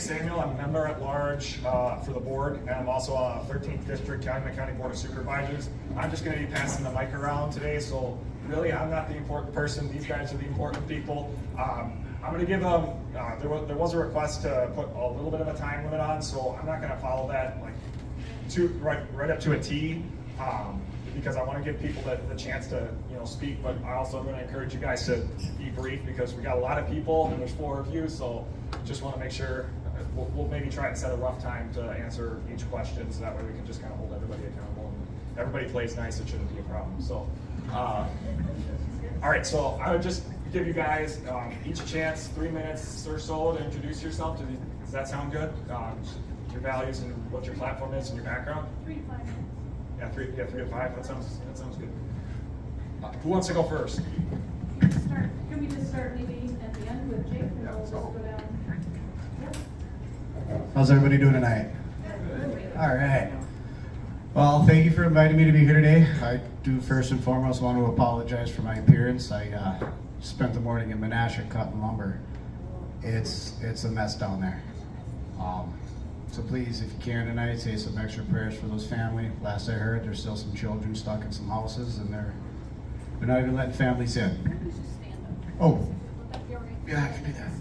name's Samuel. I'm a member at large for the board, and I'm also a 13th District Calumet County Board of Supervisors. I'm just going to be passing the mic around today, so really I'm not the important person. These guys are the important people. I'm going to give them, there was a request to put a little bit of a time limit on, so I'm not going to follow that like right up to a T. Because I want to give people the chance to speak, but I also am going to encourage you guys to be brief because we got a lot of people and there's 4 of you, so just want to make sure we'll maybe try and set a rough time to answer each question, so that way we can just kind of hold everybody accountable and everybody plays nice. It shouldn't be a problem. So, all right. So I would just give you guys each a chance, 3 minutes or so to introduce yourself. Does that sound good? Your values and what your platform is and your background. 3 to 5. Yeah, 3 to 5. That sounds good. Who wants to go first? Can we just start maybe at the end with Jake? And Yeah, we'll just so. go down. How's everybody doing tonight? All right. Well, thank you for inviting me to be here today. I do first and foremost want to apologize for my appearance. I spent the morning in Menasha cutting lumber. It's a mess down there. So please, if you can tonight, say some extra prayers for those family. Last I heard, there's still some children stuck in some houses, and they're not even letting families in. Oh, yeah, I can do that.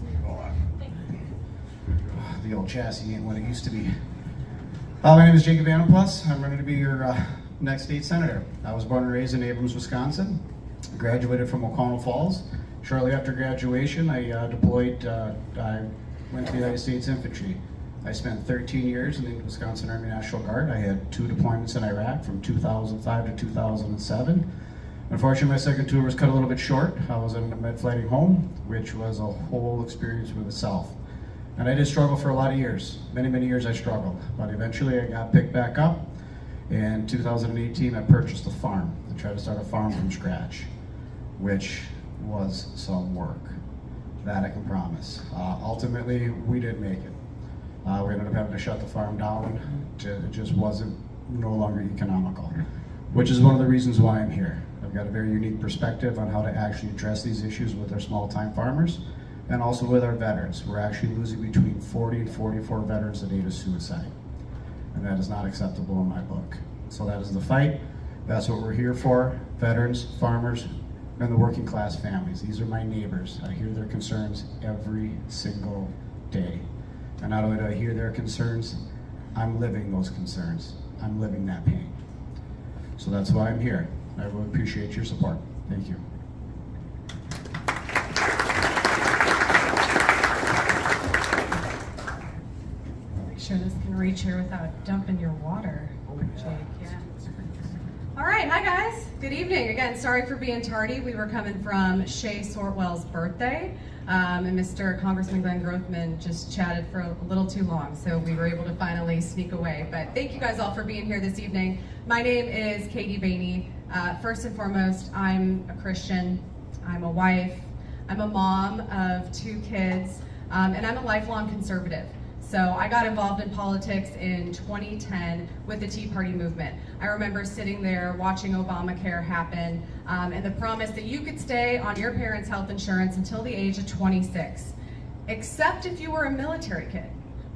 The old chassis ain't what it used to be. My name is VandenPlas. I'm running to be your next state senator. I was born and raised in Abrams, Wisconsin. Graduated from O'Connell Falls. Shortly after graduation, I deployed. I went to the United States Infantry. I spent 13 years in the Wisconsin Army National Guard. I had 2 deployments in Iraq from 2005 to 2007. Unfortunately, my second tour was cut a little bit short. I was in a med-flighting home, which was a whole experience with itself. And I did struggle for a lot of years. Many years I struggled. But eventually I got picked back up. In 2018, I purchased a farm. I tried to start a farm from scratch, which was some work. That I can promise. Ultimately, we didn't make it. We ended up having to shut the farm down. It just wasn't no longer economical, which is one of the reasons why I'm here. I've got a very unique perspective on how to actually address these issues with our small-time farmers and also with our veterans. We're actually losing between 40 and 44 veterans a day to suicide, and that is not acceptable in my book. So that is the fight. That's what we're here for, veterans, farmers, and the working class families. These are my neighbors. I hear their concerns every single day. And not only do I hear their concerns, I'm living those concerns. I'm living that pain. So that's why I'm here. I really appreciate your support. Thank you. Make sure this can reach here without dumping your water, Jake. Yeah. All right, hi guys. Good evening. Again, sorry for being tardy. We were coming from Shay Sortwell's birthday. And Mr. Congressman Glenn Grothman just chatted for a little too long, so we were able to finally sneak away. But thank you guys all for being here this evening. My name is Katie Baney. First and foremost, I'm a Christian, I'm a wife, I'm a mom of 2 kids, and I'm a lifelong conservative. So I got involved in politics in 2010 with the Tea Party movement. I remember sitting there watching Obamacare happen and the promise that you could stay on your parents' health insurance until the age of 26, except if you were a military kid,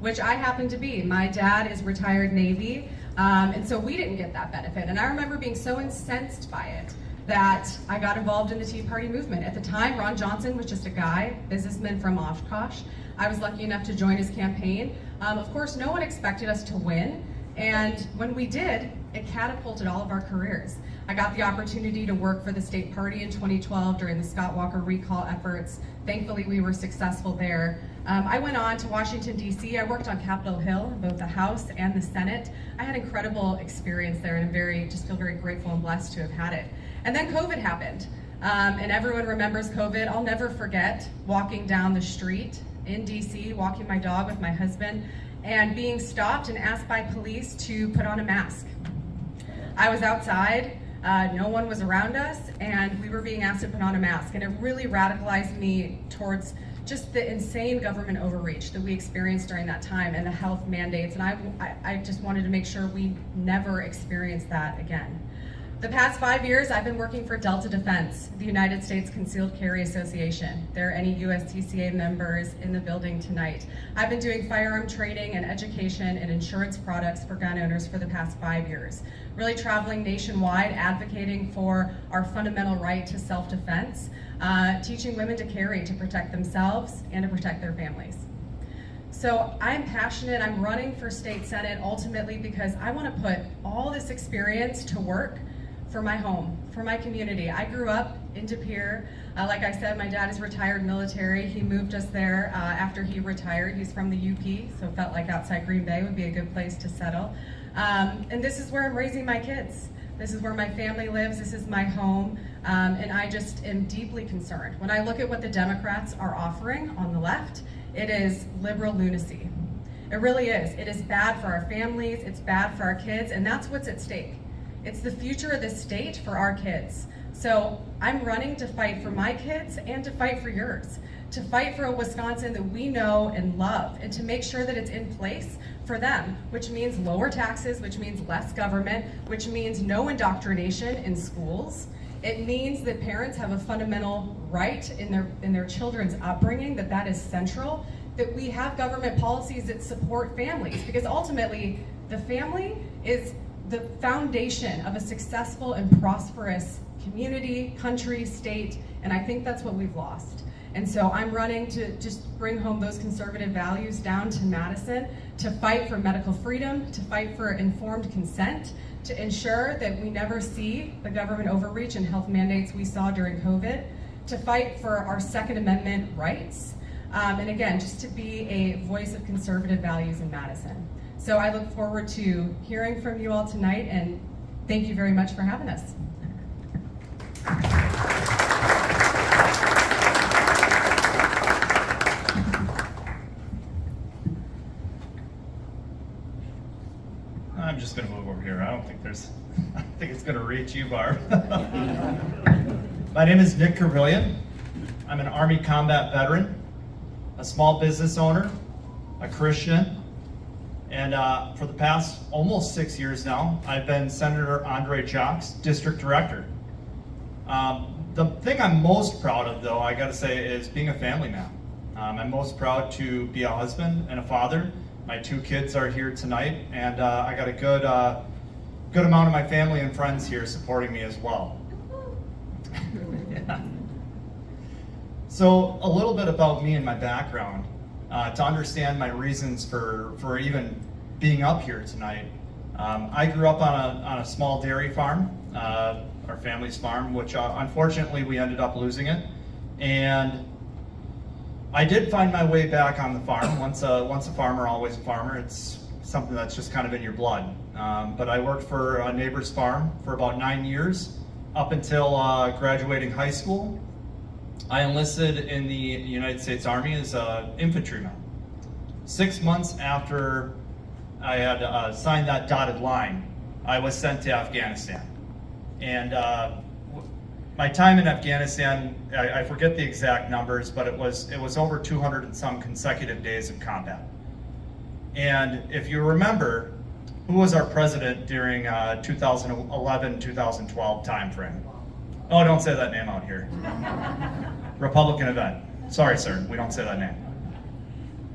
which I happen to be. My dad is retired Navy, and so we didn't get that benefit. And I remember being so incensed by it that I got involved in the Tea Party movement. At the time, Ron Johnson was just a guy, businessman from Oshkosh. I was lucky enough to join his campaign. Of course, no one expected us to win, and when we did, it catapulted all of our careers. I got the opportunity to work for the state party in 2012 during the Scott Walker recall efforts. Thankfully, we were successful there. I went on to Washington, D.C. I worked on Capitol Hill, both the House and the Senate. I had incredible experience there, and just feel very grateful and blessed to have had it. And then COVID happened, and everyone remembers COVID. I'll never forget walking down the street in DC, walking my dog with my husband, and being stopped and asked by police to put on a mask. I was outside, no one was around us, and we were being asked to put on a mask, and it really radicalized me towards just the insane government overreach that we experienced during that time and the health mandates, and I just wanted to make sure we never experience that again. The past 5 years, I've been working for Delta Defense, the United States Concealed Carry Association. There are any USTCA members in the building tonight. I've been doing firearm training and education and insurance products for gun owners for the past 5 years. Really traveling nationwide, advocating for our fundamental right to self-defense, teaching women to carry to protect themselves and to protect their families. So I'm passionate, I'm running for state senate ultimately because I want to put all this experience to work for my home, for my community. I grew up in De Pere. Like I said, my dad is retired military. He moved us there after he retired. He's from the UP, so it felt like outside Green Bay would be a good place to settle. And this is where I'm raising my kids. This is where my family lives. This is my home. And I just am deeply concerned. When I look at what the Democrats are offering on the left, it is liberal lunacy. It really is. It is bad for our families. It's bad for our kids. And that's what's at stake. It's the future of this state for our kids. So I'm running to fight for my kids and to fight for yours. To fight for a Wisconsin that we know and love, and to make sure that it's in place for them, which means lower taxes, which means less government, which means no indoctrination in schools. It means that parents have a fundamental right in their children's upbringing, that is central, that we have government policies that support families, because ultimately the family is the foundation of a successful and prosperous community, country, state, and I think that's what we've lost. And so I'm running to just bring home those conservative values down to Madison, to fight for medical freedom, to fight for informed consent, to ensure that we never see the government overreach and health mandates we saw during COVID, to fight for our Second Amendment rights, and again, just to be a voice of conservative values in Madison. So I look forward to hearing from you all tonight, and thank you very much for having us. I'm just going to move over here. I don't think it's going to reach you, Barb. My name is Nick Cravillion. I'm an Army combat veteran, a small business owner, a Christian, and for the past almost 6 years now, I've been Senator Andre Chalk's district director. The thing I'm most proud of, though, I got to say, is being a family man. I'm most proud to be a husband and a father. My 2 kids are here tonight, and I got a good amount of my family and friends here supporting me as well. Yeah. So a little bit about me and my background, to understand my reasons for even being up here tonight. I grew up on a small dairy farm, our family's farm, which unfortunately we ended up losing it. And I did find my way back on the farm. Once a farmer, always a farmer. It's something that's just kind of in your blood. But I worked for a neighbor's farm for about 9 years, up until graduating high school. I enlisted in the United States Army as an infantryman. 6 months after I had signed that dotted line, I was sent to Afghanistan. And my time in Afghanistan, I forget the exact numbers, but it was over 200 and some consecutive days of combat. And if you remember, who was our president during 2011-2012 timeframe? Oh, don't say that name out here. Republican event. Sorry, sir, we don't say that name.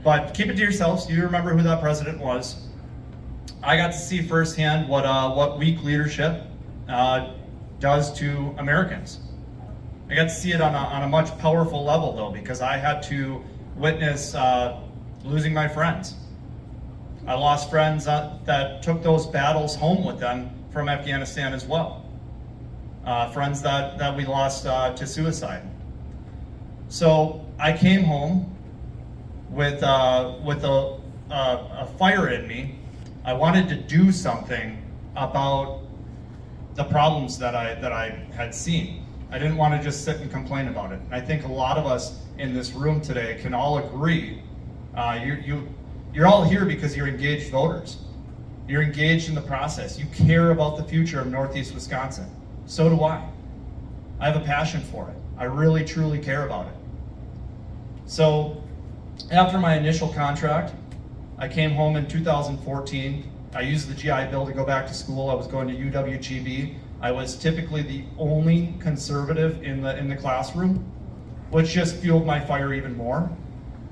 But keep it to yourselves. You remember who that president was. I got to see firsthand what weak leadership does to Americans. I got to see it on a much powerful level, though, because I had to witness losing my friends. I lost friends that took those battles home with them from Afghanistan as well. Friends that we lost to suicide. So I came home with a fire in me. I wanted to do something about the problems that I had seen. I didn't want to just sit and complain about it. And I think a lot of us in this room today can all agree. You're all here because you're engaged voters. You're engaged in the process. You care about the future of Northeast Wisconsin. So do I. I have a passion for it. I really, truly care about it. So after my initial contract, I came home in 2014. I used the GI Bill to go back to school. I was going to UWGB. I was typically the only conservative in the classroom, which just fueled my fire even more,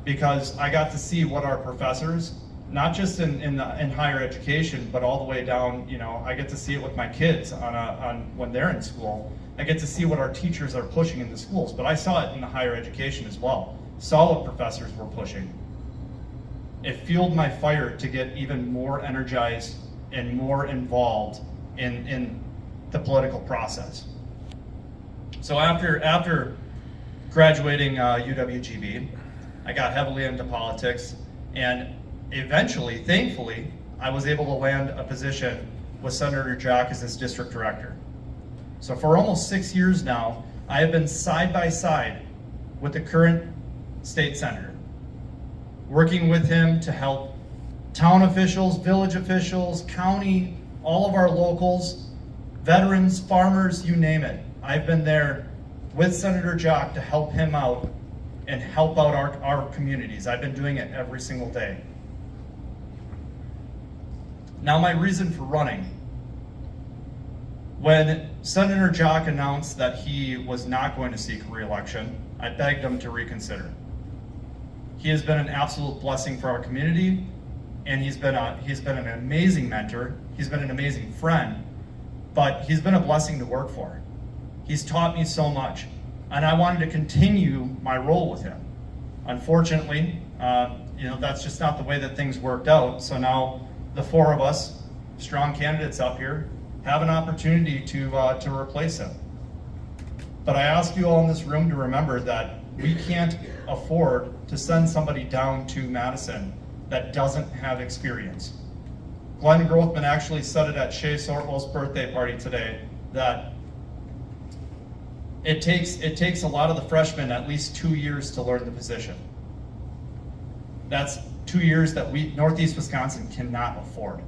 because I got to see what our professors, not just in higher education, but all the way down, I get to see it with my kids on when they're in school. I get to see what our teachers are pushing in the schools, but I saw it in the higher education as well. Saw what professors were pushing. It fueled my fire to get even more energized and more involved in the political process. So after graduating UWGB, I got heavily into politics, and eventually, thankfully, I was able to land a position with Senator Jock as his district director. So for almost 6 years now, I have been side by side with the current state senator, working with him to help town officials, village officials, county, all of our locals, veterans, farmers, you name it. I've been there with Senator Jock to help him out and help out our communities. I've been doing it every single day. Now, my reason for running. When Senator Jock announced that he was not going to seek re-election, I begged him to reconsider. He has been an absolute blessing for our community, and he's been an amazing mentor. He's been an amazing friend, but he's been a blessing to work for. He's taught me so much, and I wanted to continue my role with him. Unfortunately, that's just not the way that things worked out. So now the four of us, strong candidates up here, have an opportunity to replace him. But I ask you all in this room to remember that we can't afford to send somebody down to Madison that doesn't have experience. Glenn Grothman actually said it at Shay Sortwell's birthday party today, that it takes a lot of the freshmen at least 2 years to learn the position. That's 2 years that Northeast Wisconsin cannot afford.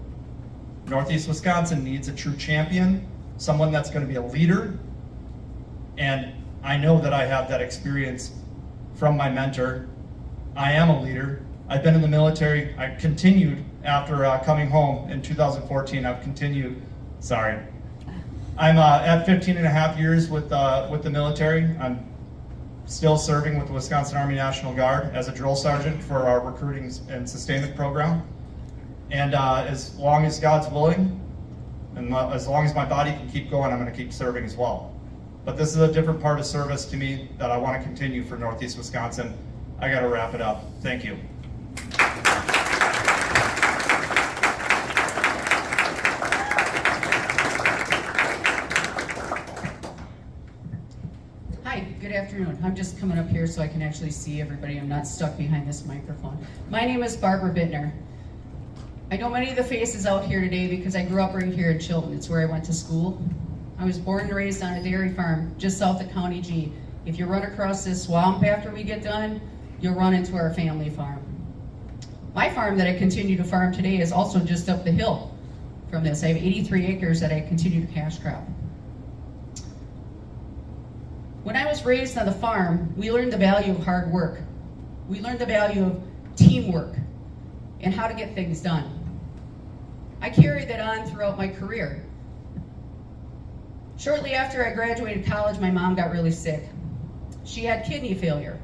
Northeast Wisconsin needs a true champion, someone that's going to be a leader, and I know that I have that experience from my mentor. I am a leader. I've been in the military. I continued after coming home in 2014. I've continued, I'm at 15 and a half years with the military. I'm still serving with the Wisconsin Army National Guard as a drill sergeant for our recruiting and sustainment program. And as long as God's willing, and as long as my body can keep going, I'm going to keep serving as well. But this is a different part of service to me that I want to continue for Northeast Wisconsin. I got to wrap it up. Thank you. Hi, good afternoon. I'm just coming up here so I can actually see everybody. I'm not stuck behind this microphone. My name is Barbara Bittner. I know many of the faces out here today because I grew up right here in Chilton. It's where I went to school. I was born and raised on a dairy farm just south of County G. If you run across this swamp after we get done, you'll run into our family farm. My farm that I continue to farm today is also just up the hill from this. I have 83 acres that I continue to cash crop. When I was raised on the farm, we learned the value of hard work. We learned the value of teamwork and how to get things done. I carried that on throughout my career. Shortly after I graduated college, my mom got really sick. She had kidney failure.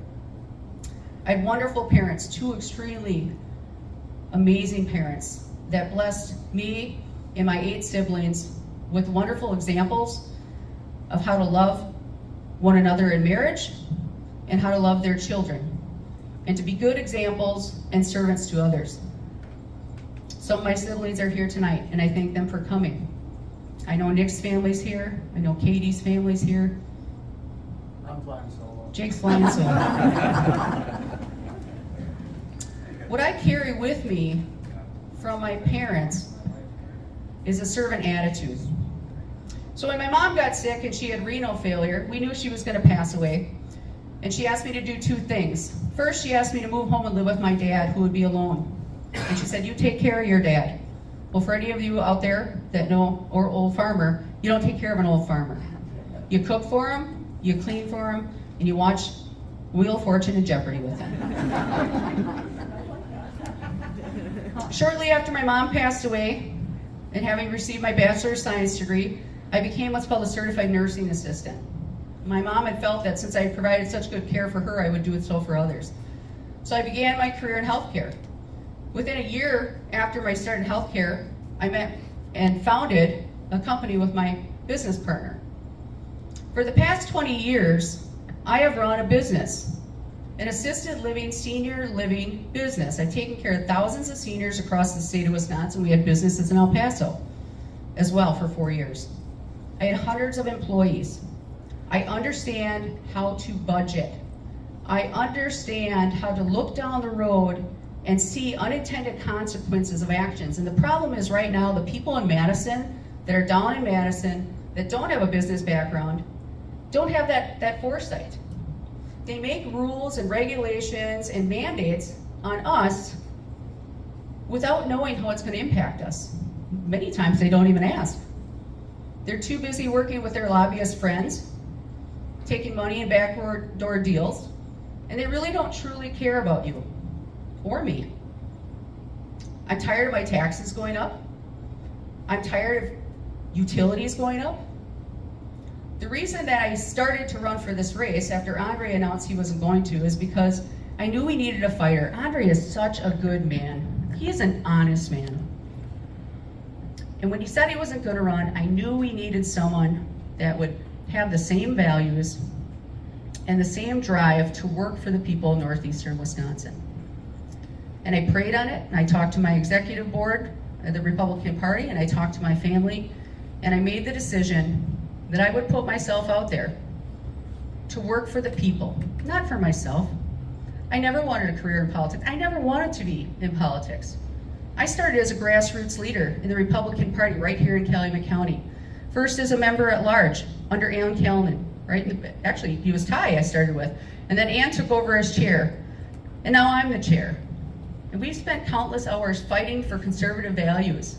I had wonderful parents, two extremely amazing parents that blessed me and my 8 siblings with wonderful examples of how to love one another in marriage and how to love their children and to be good examples and servants to others. Some of my siblings are here tonight, and I thank them for coming. I know Nick's family's here. I know Katie's family's here. I'm flying solo. Jake's flying solo. What I carry with me from my parents is a servant attitude. So when my mom got sick and she had renal failure, we knew she was going to pass away. And she asked me to do 2 things. First, she asked me to move home and live with my dad, who would be alone. And she said, you take care of your dad. Well, for any of you out there that know or old farmer, you don't take care of an old farmer. You cook for him, you clean for him, and you watch Wheel of Fortune and Jeopardy with him. Shortly after my mom passed away, and having received my bachelor's science degree, I became what's called a certified nursing assistant. My mom had felt that since I provided such good care for her, I would do it so for others. So I began my career in healthcare. Within a year after I started healthcare, I met and founded a company with my business partner. For the past 20 years, I have run a business, an assisted living, senior living business. I've taken care of thousands of seniors across the state of Wisconsin. We had businesses in El Paso as well for 4 years. I had hundreds of employees. I understand how to budget. I understand how to look down the road and see unintended consequences of actions. And the problem is right now, the people in Madison that are down in Madison that don't have a business background don't have that foresight. They make rules and regulations and mandates on us without knowing how it's going to impact us. Many times they don't even ask. They're too busy working with their lobbyist friends, taking money in backdoor deals, and they really don't truly care about you or me. I'm tired of my taxes going up. I'm tired of utilities going up. The reason that I started to run for this race after Andre announced he wasn't going to is because I knew we needed a fighter. Andre is such a good man. He is an honest man. And when he said he wasn't going to run, I knew we needed someone that would have the same values and the same drive to work for the people of northeastern Wisconsin. And I prayed on it, and I talked to my executive board of the Republican Party, and I talked to my family, and I made the decision that I would put myself out there to work for the people, not for myself. I never wanted a career in politics. I never wanted to be in politics. I started as a grassroots leader in the Republican Party right here in Calumet County. First as a member at large under Alan Kalman, right? Actually, he was Ty I started with. And then Ann took over as chair. And now I'm the chair. And we've spent countless hours fighting for conservative values,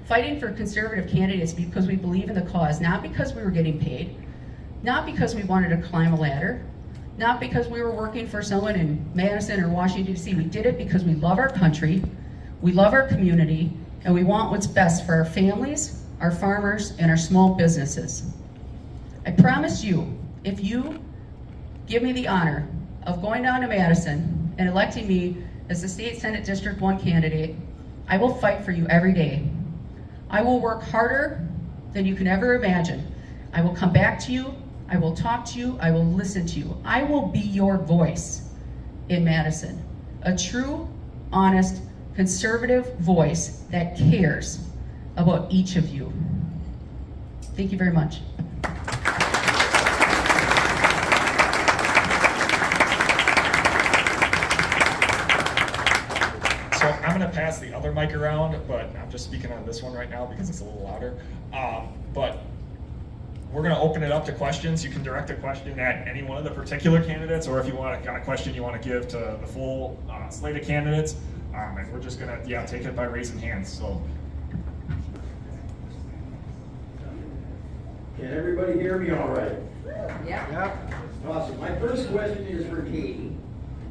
fighting for conservative candidates because we believe in the cause, not because we were getting paid, not because we wanted to climb a ladder, not because we were working for someone in Madison or Washington, D.C. We did it because we love our country, we love our community, and we want what's best for our families, our farmers, and our small businesses. I promise you, if you give me the honor of going down to Madison and electing me as the State Senate District 1 candidate, I will fight for you every day. I will work harder than you can ever imagine. I will come back to you, I will talk to you, I will listen to you. I will be your voice in Madison. A true, honest, conservative voice that cares about each of you. Thank you very much. So I'm going to pass the other mic around, but I'm just speaking on this one right now because it's a little louder. But we're going to open it up to questions. You can direct a question at any one of the particular candidates, or if you got a question you want to give to the full slate of candidates. And we're just going to, take it by raising hands. So. Can everybody hear me all right? Yeah. Awesome. My first question is for Katie,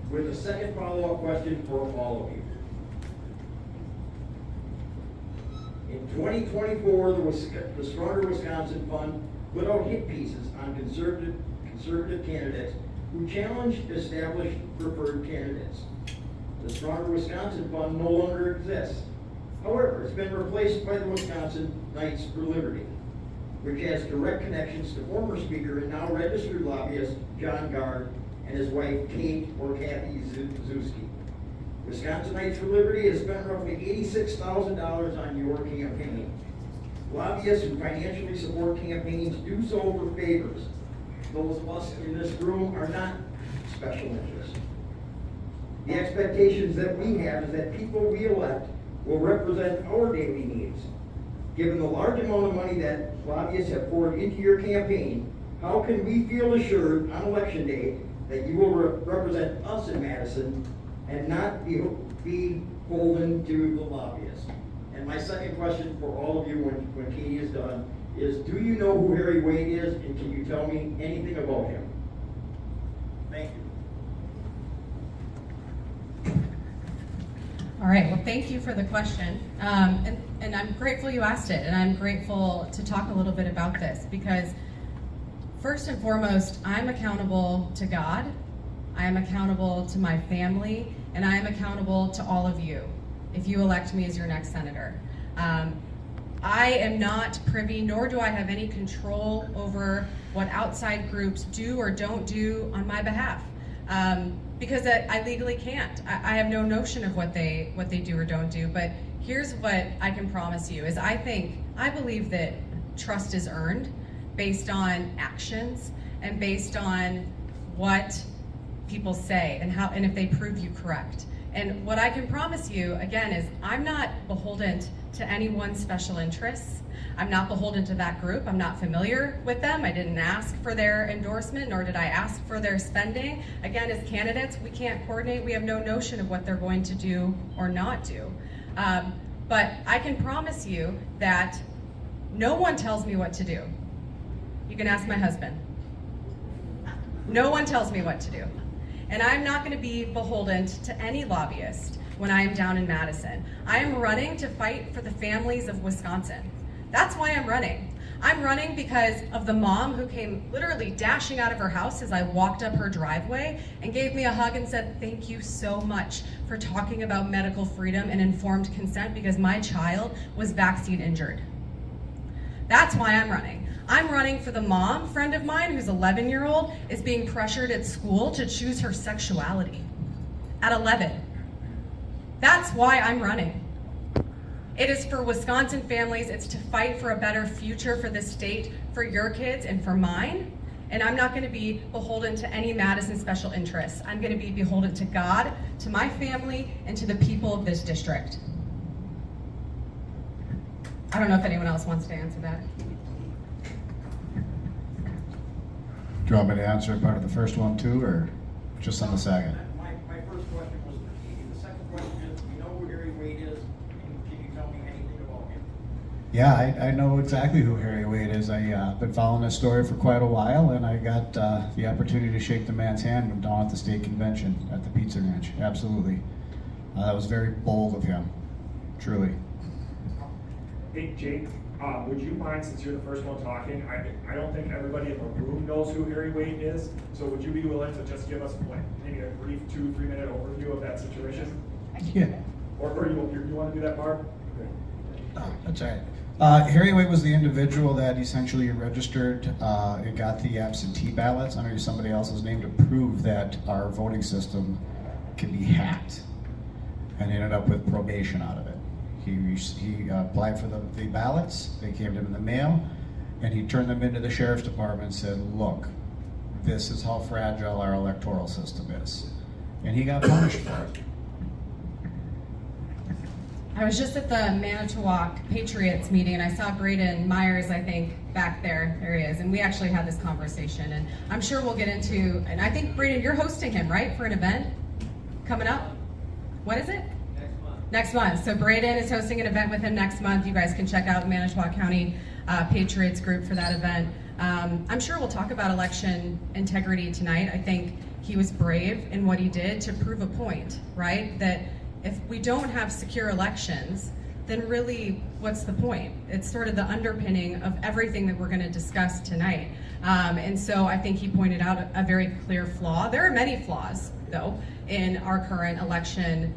with a second follow-up question for all of you. In 2024, the Stronger Wisconsin Fund put out hit pieces on conservative candidates who challenged established preferred candidates. The Stronger Wisconsin Fund no longer exists. However, it's been replaced by the Wisconsin Knights for Liberty, which has direct connections to former Speaker and now registered lobbyist John Gard and his wife Kate or Kathy Zuzki. Wisconsin Knights for Liberty has spent roughly $86,000 on your campaign. Lobbyists who financially support campaigns do so for favors. Those of us in this room are not special interests. The expectations that we have is that people we elect will represent our daily needs. Given the large amount of money that lobbyists have poured into your campaign, how can we feel assured on election day that you will represent us in Madison and not be beholden to the lobbyists? And my second question for all of you when Katie is done is, do you know who Harry Wade is, and can you tell me anything about him? Thank you. All right, well, thank you for the question. And I'm grateful you asked it, and I'm grateful to talk a little bit about this because first and foremost, I'm accountable to God, I am accountable to my family, and I am accountable to all of you if you elect me as your next senator. I am not privy, nor do I have any control over what outside groups do or don't do on my behalf. Because I legally can't. I have no notion of what they do or don't do, but here's what I can promise you is I believe that trust is earned based on actions and based on what people say and if they prove you correct. And what I can promise you, again, is I'm not beholden to any one special interests. I'm not beholden to that group. I'm not familiar with them. I didn't ask for their endorsement, nor did I ask for their spending. Again, as candidates, we can't coordinate. We have no notion of what they're going to do or not do. But I can promise you that no one tells me what to do. You can ask my husband. No one tells me what to do. And I'm not going to be beholden to any lobbyist when I am down in Madison. I am running to fight for the families of Wisconsin. That's why I'm running. I'm running because of the mom who came literally dashing out of her house as I walked up her driveway and gave me a hug and said, "Thank you so much for talking about medical freedom and informed consent because my child was vaccine injured." That's why I'm running. I'm running for the mom, friend of mine who's 11-year-old is being pressured at school to choose her sexuality at 11. That's why I'm running. It is for Wisconsin families. It's to fight for a better future for the state, for your kids and for mine. And I'm not going to be beholden to any Madison special interests. I'm going to be beholden to God, to my family, and to the people of this district. I don't know if anyone else wants to answer that. Do you want me to answer part of the first one too, or just on the second? My first question was for Stevie. The second question is, we know who Harry Wade is. Can you tell me anything about him? Yeah, I know exactly who Harry Wade is. I've been following this story for quite a while, and I got the opportunity to shake the man's hand down at the state convention at the Pizza Ranch. Absolutely. That was very bold of him, truly. Hey, Jake, would you mind, since you're the first one talking, I don't think everybody in the room knows who Harry Wade is, so would you be willing to just give us maybe a brief 2-3 minute overview of that situation? Yeah. Or you want to do that, Barb? No, that's all right. Harry Wade was the individual that essentially registered and got the absentee ballots under somebody else's name to prove that our voting system can be hacked, and ended up with probation out of it. He applied for the ballots, they came to him in the mail, and he turned them into the sheriff's department and said, "Look, this is how fragile our electoral system is." And he got punished for it. I was just at the Manitowoc Patriots meeting and I saw Braden Myers, I think, back there. There he is. And we actually had this conversation. And I'm sure we'll get into, and I think, Braden, you're hosting him, right, for an event coming up? When is it? Next month. So Braden is hosting an event with him next month. You guys can check out the Manitowoc County Patriots group for that event. I'm sure we'll talk about election integrity tonight. I think he was brave in what he did to prove a point, right? That if we don't have secure elections, then really, what's the point? It's sort of the underpinning of everything that we're going to discuss tonight. And so I think he pointed out a very clear flaw. There are many flaws, though, in our current election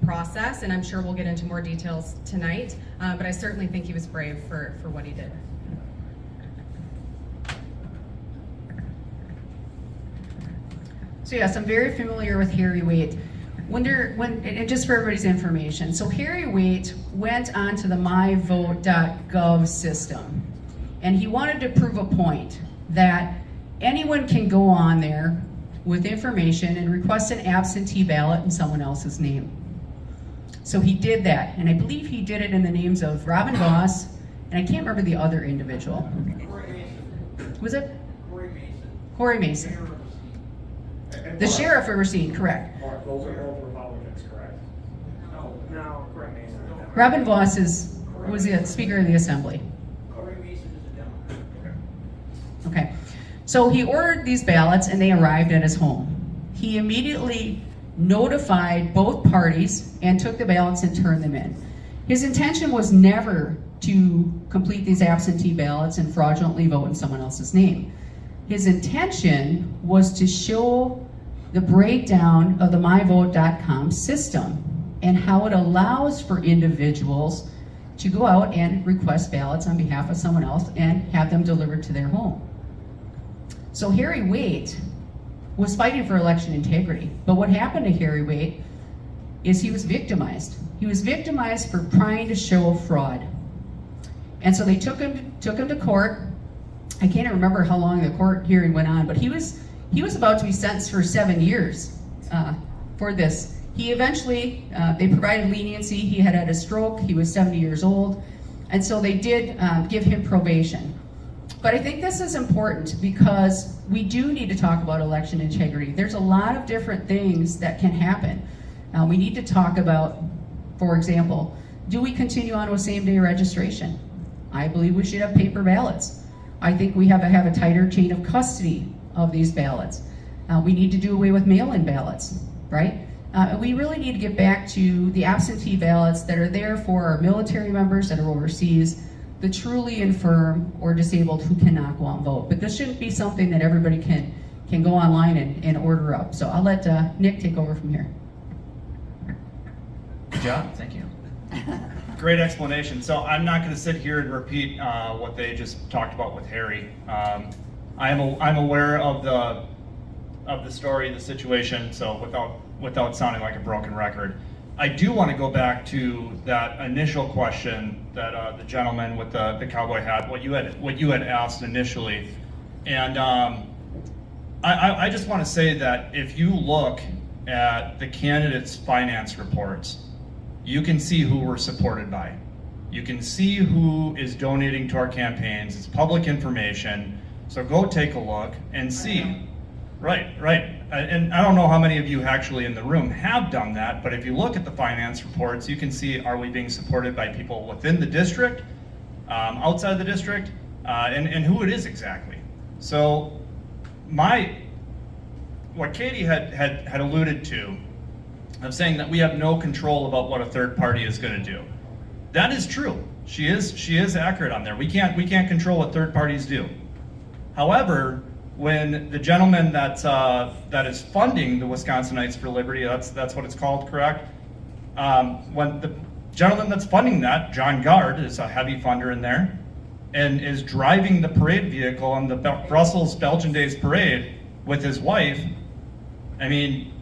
process, and I'm sure we'll get into more details tonight, but I certainly think he was brave for what he did. So yes, I'm very familiar with Harry Wade. And just for everybody's information, so Harry Wade went onto the myvote.gov system, and he wanted to prove a point that anyone can go on there with information and request an absentee ballot in someone else's name. So he did that, and I believe he did it in the names of Robin Voss, and I can't remember the other individual. Corey Mason. Was it? Corey Mason. Corey Mason. The sheriff of Racine, correct. Mark, those are both Republicans, correct? No, correct. Robin Voss was the Speaker of the Assembly. Corey Mason is a Democrat. Okay, so he ordered these ballots and they arrived at his home. He immediately notified both parties, and took the ballots and turned them in. His intention was never to complete these absentee ballots and fraudulently vote in someone else's name. His intention was to show the breakdown of the myvote.com system and how it allows for individuals to go out and request ballots on behalf of someone else and have them delivered to their home. So Harry Waite was fighting for election integrity, but what happened to Harry Waite is he was victimized. He was victimized for trying to show fraud. And so they took him to court. I can't remember how long the court hearing went on, but he was about to be sentenced for 7 years for this. He eventually, they provided leniency. He had a stroke. He was 70 years old. And so they did give him probation. But I think this is important because we do need to talk about election integrity. There's a lot of different things that can happen. We need to talk about, for example, do we continue on with same-day registration? I believe we should have paper ballots. I think we have to have a tighter chain of custody of these ballots. We need to do away with mail-in ballots, right? We really need to get back to the absentee ballots that are there for our military members that are overseas, the truly infirm or disabled who cannot go out and vote. But this shouldn't be something that everybody can go online and order up. So I'll let Nick take over from here. Good job, thank you. Great explanation. So I'm not going to sit here and repeat what they just talked about with Harry. I'm aware of the story, the situation. So without sounding like a broken record, I do want to go back to that initial question that the gentleman with the cowboy hat, what you had asked initially, and I just want to say that if you look at the candidates' finance reports, you can see who we're supported by. You can see who is donating to our campaigns. It's public information. So go take a look and see. Right. And I don't know how many of you actually in the room have done that, but if you look at the finance reports, you can see, are we being supported by people within the district, outside the district, and who it is exactly. So what Katie had alluded to, of saying that we have no control about what a third party is going to do. That is true. She is accurate on there. We can't control what third parties do. However, when the gentleman that is funding the Wisconsinites for Liberty, that's what it's called, correct? When the gentleman that's funding that, John Gard, is a heavy funder in there, and is driving the parade vehicle on the Brussels Belgian Days parade with his wife, I mean,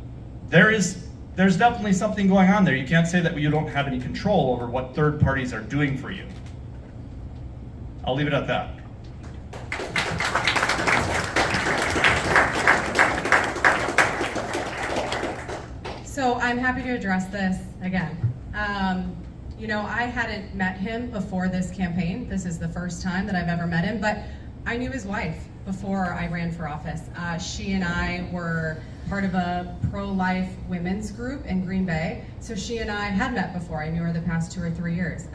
there's definitely something going on there. You can't say that you don't have any control over what third parties are doing for you. I'll leave it at that. So I'm happy to address this again. I hadn't met him before this campaign. This is the first time that I've ever met him, but I knew his wife before I ran for office. She and I were part of a pro-life women's group in Green Bay. So she and I had met before. I knew her the past 2 or 3 years.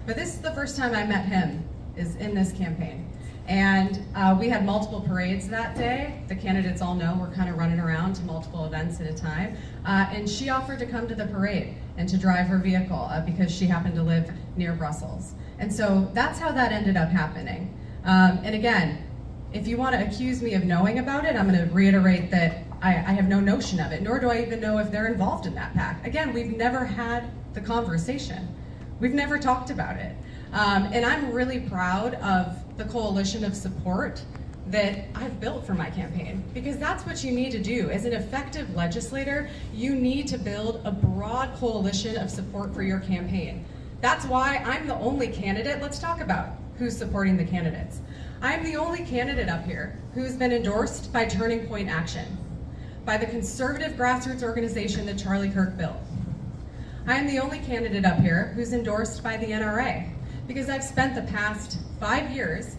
But this is the first time I met him, is in this campaign. And we had multiple parades that day. The candidates all know we're kind of running around to multiple events at a time. And she offered to come to the parade and to drive her vehicle because she happened to live near Brussels. And so that's how that ended up happening. And again, if you want to accuse me of knowing about it, I'm going to reiterate that I have no notion of it, nor do I even know if they're involved in that PAC. Again, we've never had the conversation. We've never talked about it. And I'm really proud of the coalition of support that I've built for my campaign, because that's what you need to do. As an effective legislator, you need to build a broad coalition of support for your campaign. That's why I'm the only candidate. Let's talk about who's supporting the candidates. I'm the only candidate up here who's been endorsed by Turning Point Action, by the conservative grassroots organization that Charlie Kirk built. I am the only candidate up here who's endorsed by the NRA, because I've spent the past 5 years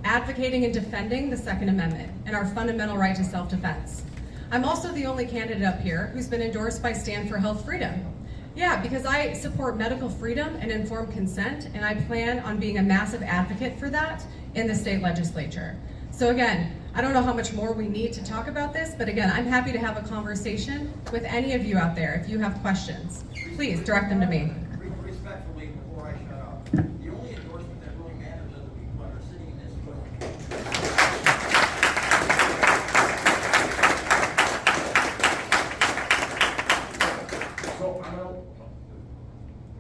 advocating and defending the Second Amendment and our fundamental right to self-defense. I'm also the only candidate up here who's been endorsed by Stand for Health Freedom. Yeah, because I support medical freedom and informed consent, and I plan on being a massive advocate for that in the state legislature. So again, I don't know how much more we need to talk about this, but again, I'm happy to have a conversation with any of you out there. If you have questions, please direct them to me. Respectfully, before I shut up, the only endorsement that really matters are the people that are sitting in this room. So I'm gonna,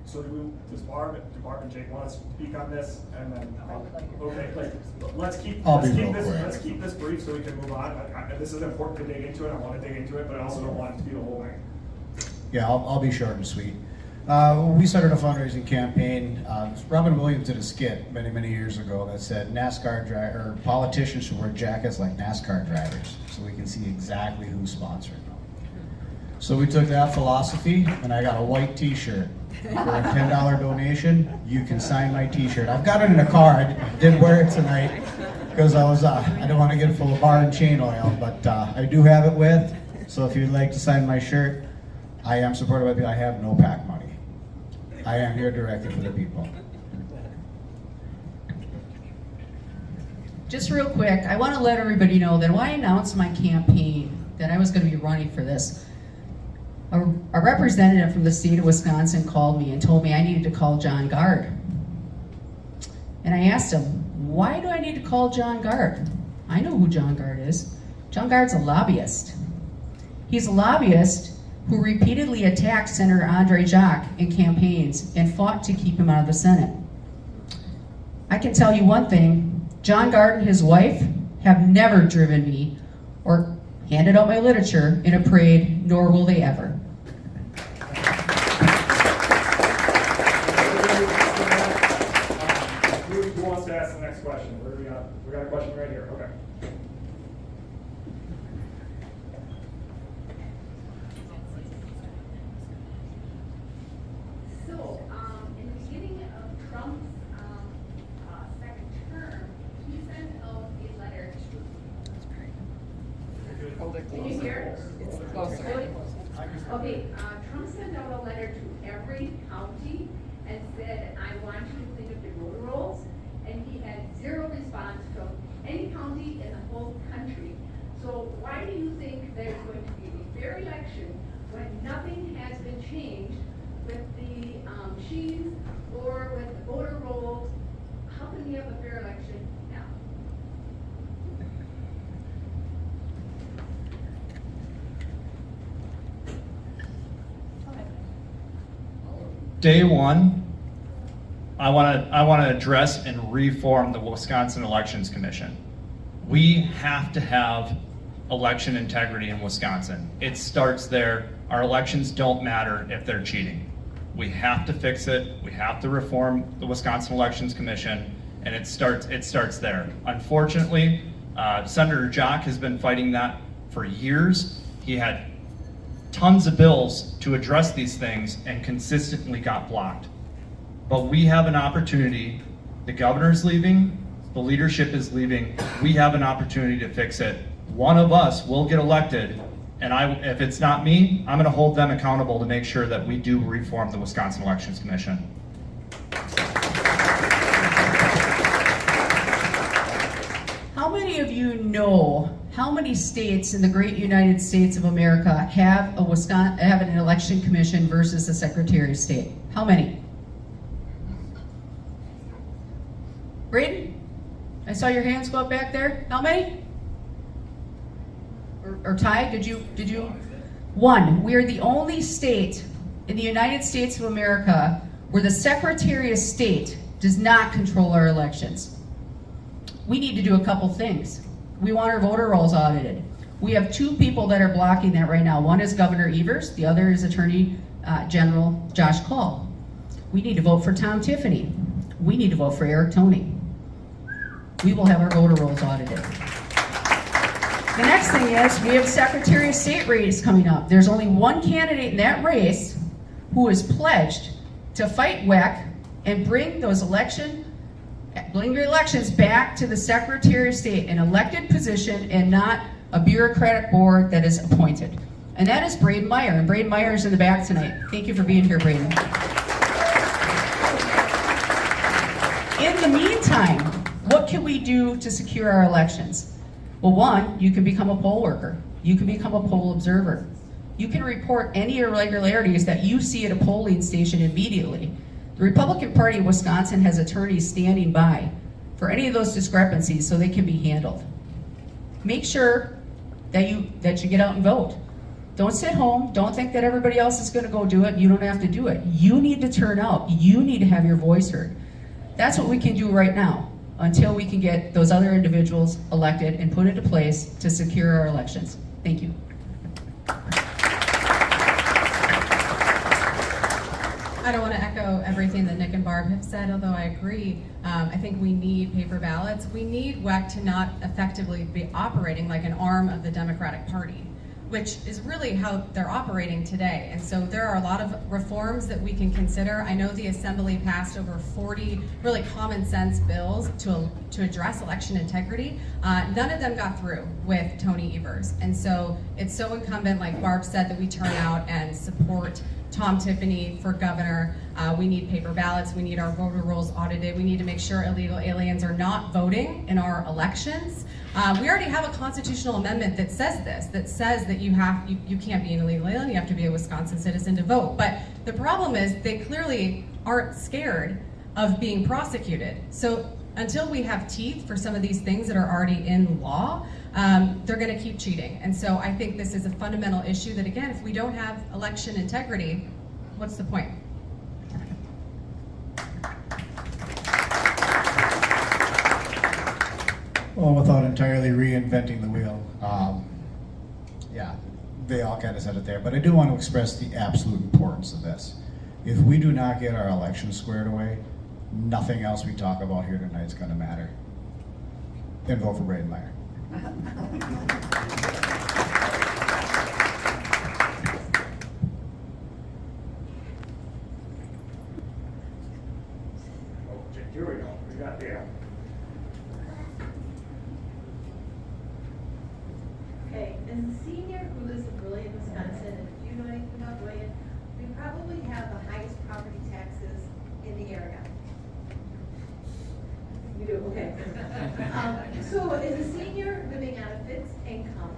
so does Barb and Jake want to speak on this, and then, okay, let's keep, I'll be real quick. let's keep this brief so we can move on. This is important to dig into it, I want to dig into it, but I also don't want it to be the whole thing. Yeah, I'll be short and sweet. We started a fundraising campaign. Robin Williams did a skit many, many years ago that said politicians should wear jackets like NASCAR drivers, so we can see exactly who's sponsoring them. So we took that philosophy, and I got a white T-shirt. For a $10 donation, you can sign my T-shirt. I've got it in the car. I didn't wear it tonight because I didn't want to get full of bar and chain oil, but I do have it with. So if you'd like to sign my shirt, I am supported by people. I have no PAC money. I am here directly for the people. Just real quick, I want to let everybody know that when I announced my campaign, that I was going to be running for this, a representative from the state of Wisconsin called me and told me I needed to call John Gard. And I asked him, why do I need to call John Gard? I know who John Gard is. John Gard's a lobbyist. He's a lobbyist who repeatedly attacked Senator Andre Jacques in campaigns and fought to keep him out of the Senate. I can tell you one thing, John Gard and his wife have never driven me or handed out my literature in a parade, nor will they ever. Who wants to ask the next question? Where do we got? We got a question right here. Okay. So, in the beginning of Trump's second term, he sent out a letter to. Can you hear? It's closer. Okay, Trump sent out a letter to every county and said, I want you to clean up your voter rolls. And he had zero response from any county in the whole country. So why do you think there's going to be a fair election when nothing has been changed with the sheaves or with the voter rolls? How can we have a fair election now? Day one, I want to address and reform the Wisconsin Elections Commission. We have to have election integrity in Wisconsin. It starts there. Our elections don't matter if they're cheating. We have to fix it. We have to reform the Wisconsin Elections Commission, and it starts there. Unfortunately, Senator Jacques has been fighting that for years. He had tons of bills to address these things and consistently got blocked. But we have an opportunity. The governor's leaving, the leadership is leaving. We have an opportunity to fix it. One of us will get elected, and if it's not me, I'm going to hold them accountable to make sure that we do reform the Wisconsin Elections Commission. How many of you know how many states in the great United States of America have an election commission versus a Secretary of State? How many? Braden? I saw your hands go up back there. How many? Or Ty, did you? One. We are the only state in the United States of America where the Secretary of State does not control our elections. We need to do a couple things. We want our voter rolls audited. We have two people that are blocking that right now. One is Governor Evers, the other is Attorney General Josh Call. We need to vote for Tom Tiffany. We need to vote for Eric Toney. We will have our voter rolls audited. The next thing is we have Secretary of State race coming up. There's only one candidate in that race who is pledged to fight WEC and bring the elections back to the Secretary of State, an elected position and not a bureaucratic board that is appointed. And that is Braden Meyer. And Braden Meyer is in the back tonight. Thank you for being here, Braden. In the meantime, what can we do to secure our elections? Well, one, you can become a poll worker. You can become a poll observer. You can report any irregularities that you see at a polling station immediately. The Republican Party of Wisconsin has attorneys standing by for any of those discrepancies so they can be handled. Make sure that you get out and vote. Don't sit home. Don't think that everybody else is going to go do it. You don't have to do it. You need to turn out. You need to have your voice heard. That's what we can do right now until we can get those other individuals elected and put into place to secure our elections. Thank you. I don't want to echo everything that Nick and Barb have said, although I agree. I think we need paper ballots. We need WEC to not effectively be operating like an arm of the Democratic Party, which is really how they're operating today. And so there are a lot of reforms that we can consider. I know the Assembly passed over 40 really common sense bills to address election integrity. None of them got through with Tony Evers. And so it's so incumbent, like Barb said, that we turn out and support Tom Tiffany for governor. We need paper ballots. We need our voter rolls audited. We need to make sure illegal aliens are not voting in our elections. We already have a constitutional amendment that says this, that says that you can't be an illegal alien, you have to be a Wisconsin citizen to vote. But the problem is they clearly aren't scared of being prosecuted. So until we have teeth for some of these things that are already in law, they're going to keep cheating. And so I think this is a fundamental issue that, again, if we don't have election integrity, what's the point? Well, without entirely reinventing the wheel, yeah, they all kind of said it there, but I do want to express the absolute importance of this. If we do not get our elections squared away, nothing else we talk about here tonight is going to matter. And vote for Bradenmeyer. Okay, here we go. We got the Okay, as a senior who lives in Brilliant, Wisconsin, and if you know anything about Brilliant, we probably have the highest property taxes in the area. We do, okay. So as a senior living on a fixed income,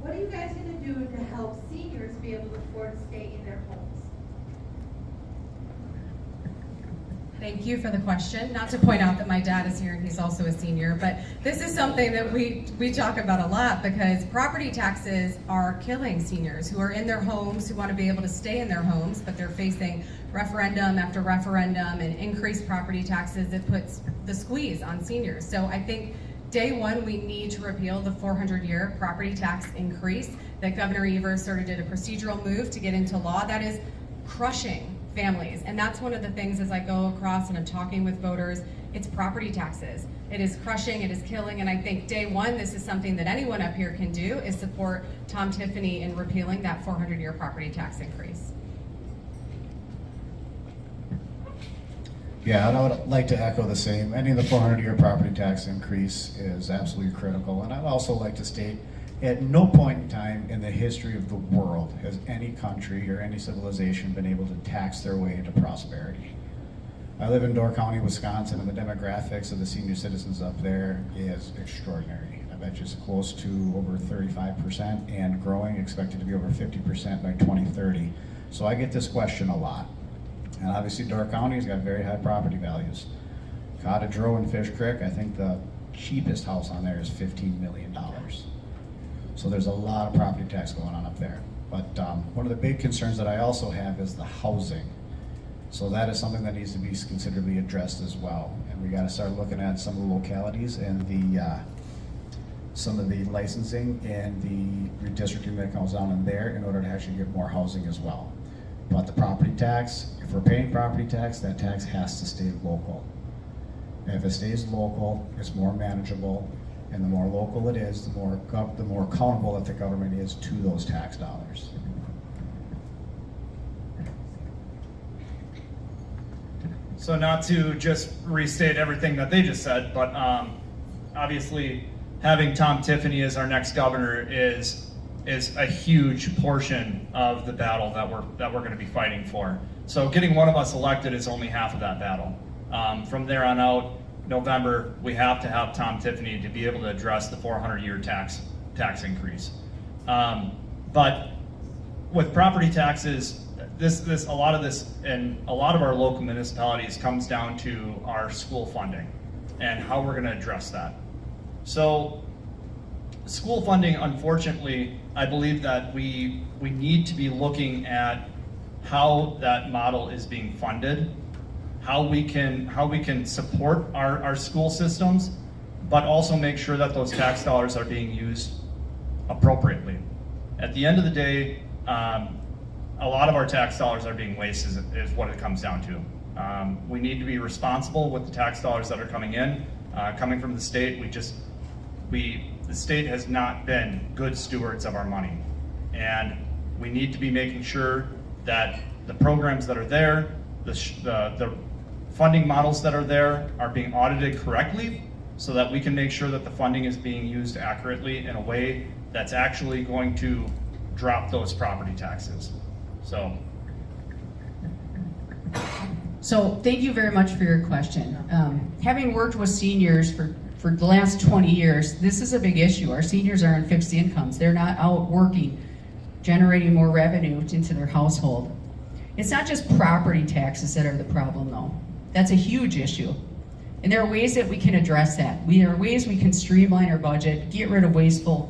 what are you guys gonna do to help seniors be able to afford to stay in their homes? Thank you for the question. Not to point out that my dad is here and he's also a senior, but this is something that we talk about a lot because property taxes are killing seniors who are in their homes, who want to be able to stay in their homes, but they're facing referendum after referendum and increased property taxes that puts the squeeze on seniors. So I think day one, we need to repeal the 400-year property tax increase that Governor Evers sort of did a procedural move to get into law. That is crushing families. And that's one of the things as I go across and I'm talking with voters, it's property taxes. It is crushing, it is killing, and I think day one, this is something that anyone up here can do is support Tom Tiffany in repealing that 400-year property tax increase. Yeah, and I would like to echo the same. Ending the 400-year property tax increase is absolutely critical. And I'd also like to state, at no point in time in the history of the world has any country or any civilization been able to tax their way into prosperity. I live in Door County, Wisconsin, and the demographics of the senior citizens up there is extraordinary. I bet you it's close to over 35% and growing, expected to be over 50% by 2030. So I get this question a lot. And obviously Door County has got very high property values. Cottage Row and Fish Creek, I think the cheapest house on there is $15 million. So there's a lot of property tax going on up there. But one of the big concerns that I also have is the housing. So that is something that needs to be considerably addressed as well. And we gotta start looking at some of the localities and some of the licensing and the redistricting that goes on in there in order to actually get more housing as well. But the property tax, if we're paying property tax, that tax has to stay local. And if it stays local, it's more manageable. And the more local it is, the more accountable that the government is to those tax dollars. So not to just restate everything that they just said, but obviously having Tom Tiffany as our next governor is a huge portion of the battle that we're going to be fighting for. So getting one of us elected is only half of that battle. From there on out, November, we have to have Tom Tiffany to be able to address the 400-year tax increase. But with property taxes, a lot of this in a lot of our local municipalities comes down to our school funding and how we're going to address that. So school funding, unfortunately, I believe that we need to be looking at how that model is being funded, how we can support our school systems, but also make sure that those tax dollars are being used appropriately. At the end of the day, a lot of our tax dollars are being wasted is what it comes down to. We need to be responsible with the tax dollars that are coming in, coming from the state. The state has not been good stewards of our money, and we need to be making sure that the programs that are there, the funding models that are there are being audited correctly, so that we can make sure that the funding is being used accurately in a way that's actually going to drop those property taxes. So thank you very much for your question. Having worked with seniors for the last 20 years, this is a big issue. Our seniors are on fixed incomes. They're not out working, generating more revenue into their household. It's not just property taxes that are the problem, though. That's a huge issue. And there are ways that we can address that. There are ways we can streamline our budget, get rid of wasteful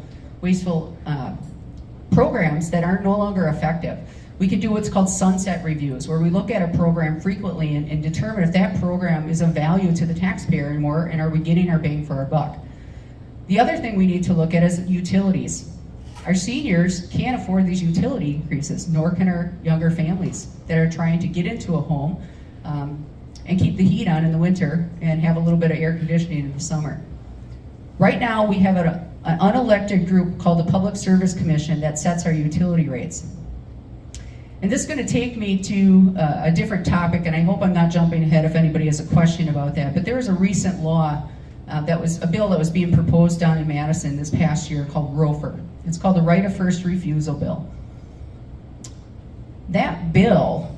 programs that are no longer effective. We can do what's called sunset reviews, where we look at a program frequently and determine if that program is of value to the taxpayer anymore, and are we getting our bang for our buck. The other thing we need to look at is utilities. Our seniors can't afford these utility increases, nor can our younger families that are trying to get into a home and keep the heat on in the winter and have a little bit of air conditioning in the summer. Right now, we have an unelected group called the Public Service Commission that sets our utility rates. And this is going to take me to a different topic, and I hope I'm not jumping ahead if anybody has a question about that. But there was a recent law that was a bill that was being proposed down in Madison this past year called ROFR. It's called the Right of First Refusal Bill. That bill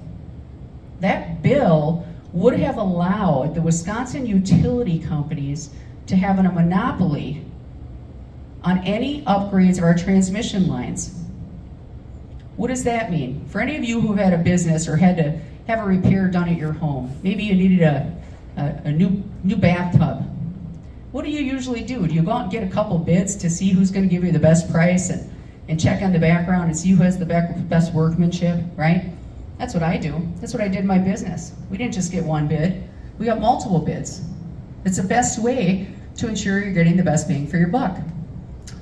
would have allowed the Wisconsin utility companies to have a monopoly on any upgrades of our transmission lines. What does that mean? For any of you who had a business or had to have a repair done at your home, maybe you needed a new bathtub. What do you usually do? Do you go out and get a couple bids to see who's going to give you the best price and check on the background and see who has the best workmanship, right? That's what I do. That's what I did in my business. We didn't just get one bid. We got multiple bids. It's the best way to ensure you're getting the best bang for your buck.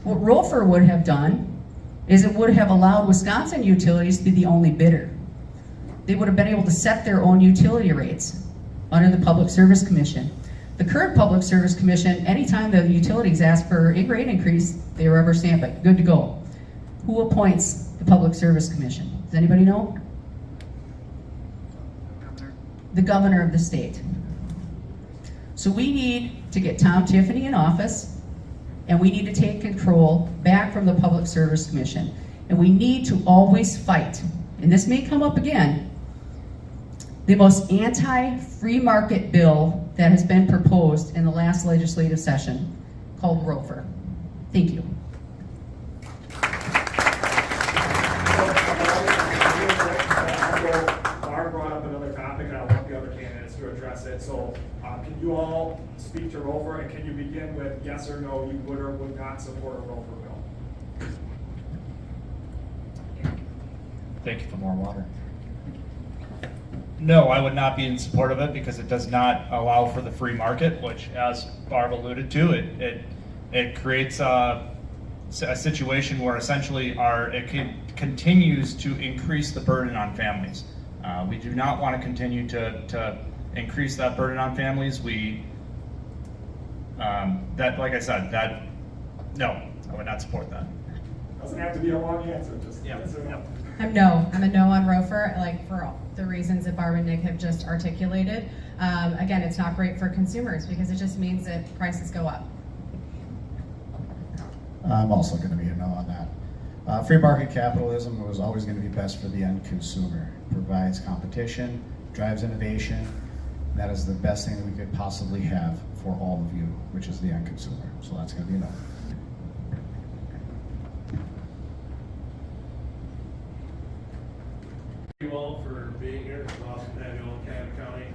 What ROFR would have done is it would have allowed Wisconsin utilities to be the only bidder. They would have been able to set their own utility rates under the Public Service Commission. The current Public Service Commission, anytime the utilities ask for a rate increase, they rubber stamp it, good to go. Who appoints the Public Service Commission? Does anybody know? The governor of the state. So we need to get Tom Tiffany in office, and we need to take control back from the Public Service Commission. And we need to always fight, and this may come up again, the most anti-free market bill that has been proposed in the last legislative session, called ROFR. Thank you. Barb brought up another topic, and I want the other candidates to address it. So can you all speak to ROFR, and can you begin with yes or no, you would or would not support a ROFR bill? Thank you for more water. No, I would not be in support of it because it does not allow for the free market, which, as Barb alluded to, it creates a situation where essentially it continues to increase the burden on families. We do not want to continue to increase that burden on families. Like I said, no, I would not support that. Doesn't have to be a long answer, just Yeah. yes or no. I'm a no on ROFR, like for all the reasons that Barb and Nick have just articulated. Again, it's not great for consumers because it just means that prices go up. I'm also going to be a no on that. Free market capitalism was always going to be best for the end consumer. It provides competition, drives innovation, That is the best thing that we could possibly have for all of you, which is the end consumer. So that's going to be enough. Thank you all for being here. It's awesome to have you all in Canada County.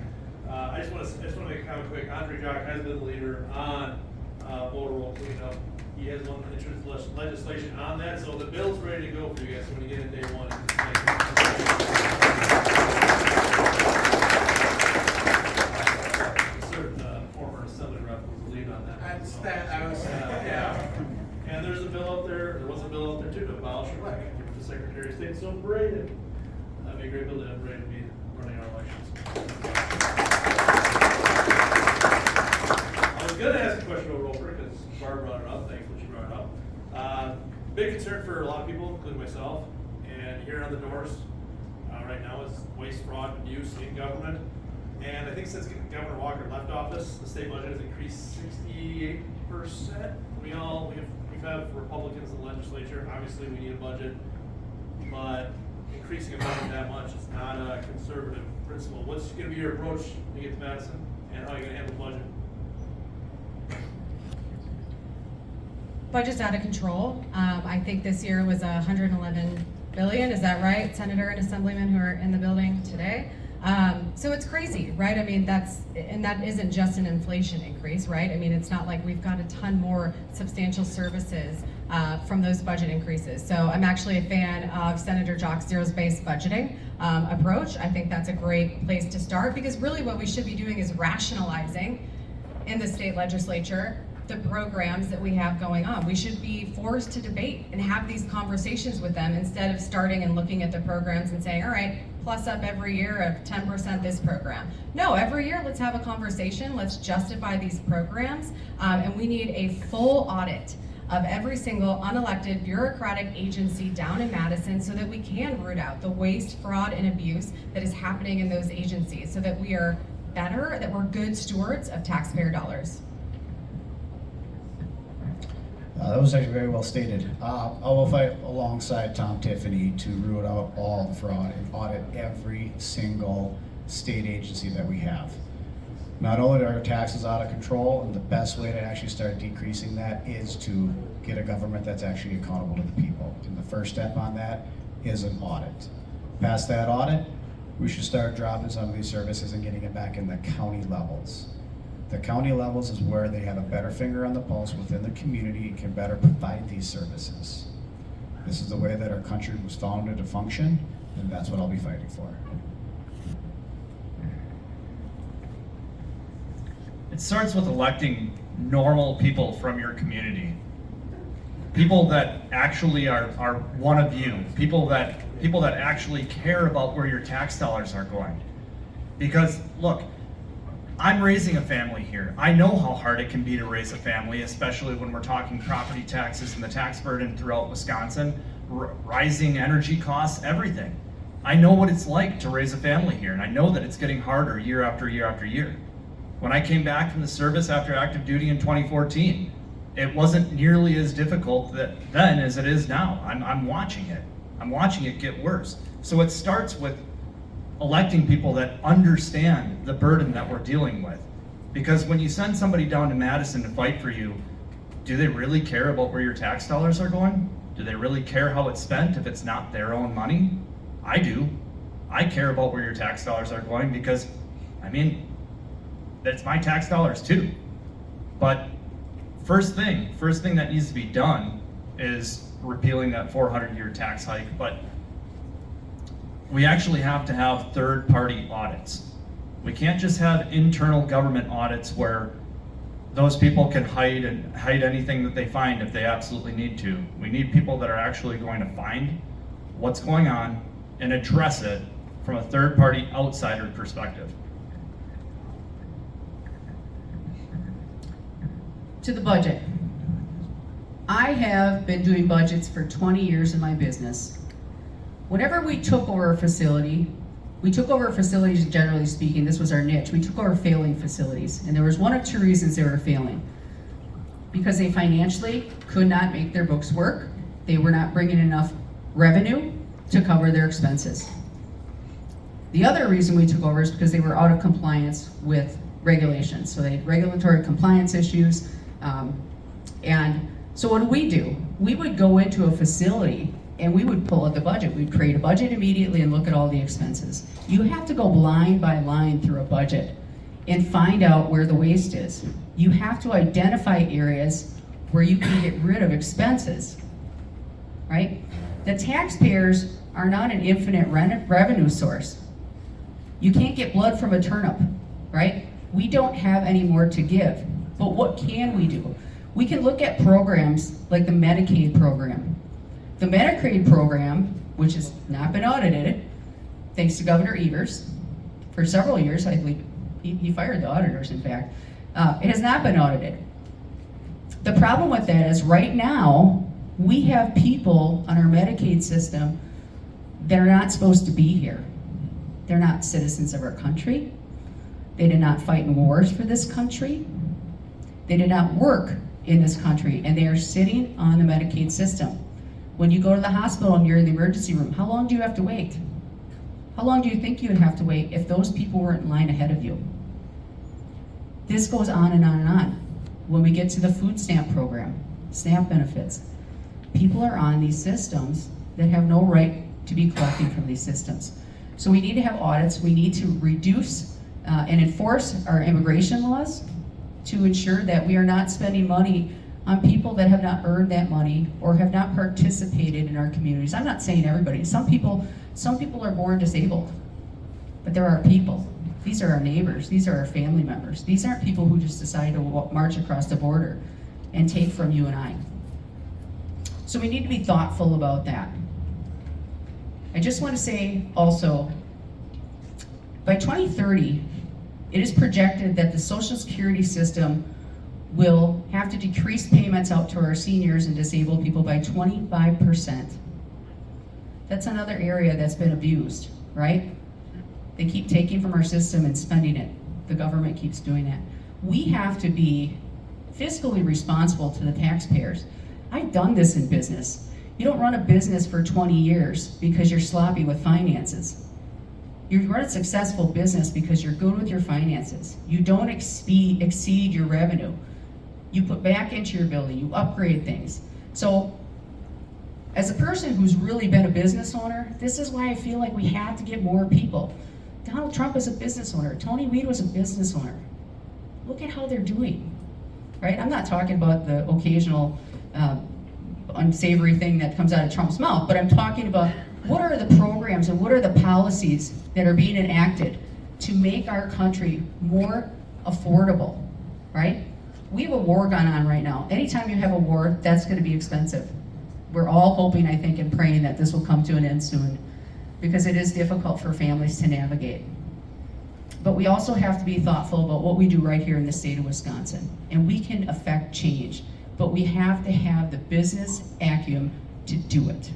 I just want to make a comment quick. Andre Jock has been the leader on voter roll cleanup. He has won the introduced legislation on that, so the bill's ready to go for you guys when you get in day one. Former assembly rep was the lead on that. Yeah. And there's a bill out there. There was a bill out there too to abolish elect. Give it to Secretary of State. So Braden. That'd be a great bill to have Braden be running our elections. I was going to ask a question over because Barb brought it up. Thanks for what you brought it up. Big concern for a lot of people, including myself. And here on the doors right now is waste, fraud, abuse in government. And I think since Governor Walker left office, the state budget has increased 68%. We've had Republicans in the legislature. Obviously, we need a budget, but increasing a budget that much is not a conservative principle. What's going to be your approach when you get to Madison, and how are you going to handle the budget? Budget's out of control. I think this year was 111 billion. Is that right, Senator and Assemblyman who are in the building today? So it's crazy, right? I mean, that isn't just an inflation increase, right? I mean, it's not like we've got a ton more substantial services from those budget increases. So I'm actually a fan of Senator Jock's zero-based budgeting approach. I think that's a great place to start, because really what we should be doing is rationalizing in the state legislature the programs that we have going on. We should be forced to debate and have these conversations with them instead of starting and looking at the programs and saying, all right, plus up every year of 10% this program. No, every year let's have a conversation, let's justify these programs, and we need a full audit of every single unelected bureaucratic agency down in Madison so that we can root out the waste, fraud, and abuse that is happening in those agencies so that we are better, that we're good stewards of taxpayer dollars. That was actually very well stated. I will fight alongside Tom Tiffany to root out all the fraud and audit every single state agency that we have. Not only are our taxes out of control, and the best way to actually start decreasing that is to get a government that's actually accountable to the people. And the first step on that is an audit. Past that audit, we should start dropping some of these services and getting it back in the county levels. The county levels is where they have a better finger on the pulse within the community and can better provide these services. This is the way that our country was founded to function, and that's what I'll be fighting for. It starts with electing normal people from your community. People that actually are one of you. People that actually care about where your tax dollars are going. Because look, I'm raising a family here. I know how hard it can be to raise a family, especially when we're talking property taxes and the tax burden throughout Wisconsin, rising energy costs, everything. I know what it's like to raise a family here, and I know that it's getting harder year after year after year. When I came back from the service after active duty in 2014, it wasn't nearly as difficult then as it is now. I'm watching it. I'm watching it get worse. So it starts with electing people that understand the burden that we're dealing with. Because when you send somebody down to Madison to fight for you, do they really care about where your tax dollars are going? Do they really care how it's spent if it's not their own money? I do. I care about where your tax dollars are going because, I mean, it's my tax dollars too. But first thing that needs to be done is repealing that 400-year tax hike. But we actually have to have third-party audits. We can't just have internal government audits where those people can hide anything that they find if they absolutely need to. We need people that are actually going to find what's going on and address it from a third-party outsider perspective. To the budget. I have been doing budgets for 20 years in my business. Whenever we took over a facility, generally speaking, this was our niche, we took over failing facilities. And there was one of two reasons they were failing. Because they financially could not make their books work. They were not bringing enough revenue to cover their expenses. The other reason we took over is because they were out of compliance with regulations. So they had regulatory compliance issues. And so what do? We would go into a facility and we would pull out the budget. We'd create a budget immediately and look at all the expenses. You have to go line by line through a budget and find out where the waste is. You have to identify areas where you can get rid of expenses, right? The taxpayers are not an infinite revenue source. You can't get blood from a turnip, right? We don't have any more to give. But what can we do? We can look at programs like the Medicaid program. The Medicaid program, which has not been audited, thanks to Governor Evers, for several years, I believe, he fired the auditors, in fact. It has not been audited. The problem with that is right now, we have people on our Medicaid system that are not supposed to be here. They're not citizens of our country. They did not fight in wars for this country. They did not work in this country, and they are sitting on the Medicaid system. When you go to the hospital and you're in the emergency room, how long do you have to wait? How long do you think you would have to wait if those people weren't in line ahead of you? This goes on and on and on. When we get to the food stamp program, SNAP benefits, people are on these systems that have no right to be collecting from these systems. So we need to have audits. We need to reduce and enforce our immigration laws to ensure that we are not spending money on people that have not earned that money or have not participated in our communities. I'm not saying everybody. Some people are born disabled, but there are people. These are our neighbors. These are our family members. These aren't people who just decide to march across the border and take from you and I. So we need to be thoughtful about that. I just want to say also, by 2030, it is projected that the Social Security system will have to decrease payments out to our seniors and disabled people by 25%. That's another area that's been abused, right? They keep taking from our system and spending it. The government keeps doing that. We have to be fiscally responsible to the taxpayers. I've done this in business. You don't run a business for 20 years because you're sloppy with finances. You run a successful business because you're good with your finances. You don't exceed your revenue. You put back into your building, you upgrade things. So, as a person who's really been a business owner, this is why I feel like we have to get more people. Donald Trump is a business owner. Tony Reed was a business owner. Look at how they're doing, right? I'm not talking about the occasional unsavory thing that comes out of Trump's mouth, but I'm talking about what are the programs and what are the policies that are being enacted to make our country more affordable, right? We have a war going on right now. Anytime you have a war, that's going to be expensive. We're all hoping, I think, and praying that this will come to an end soon, because it is difficult for families to navigate. But we also have to be thoughtful about what we do right here in the state of Wisconsin. And we can affect change, but we have to have the business acumen to do it.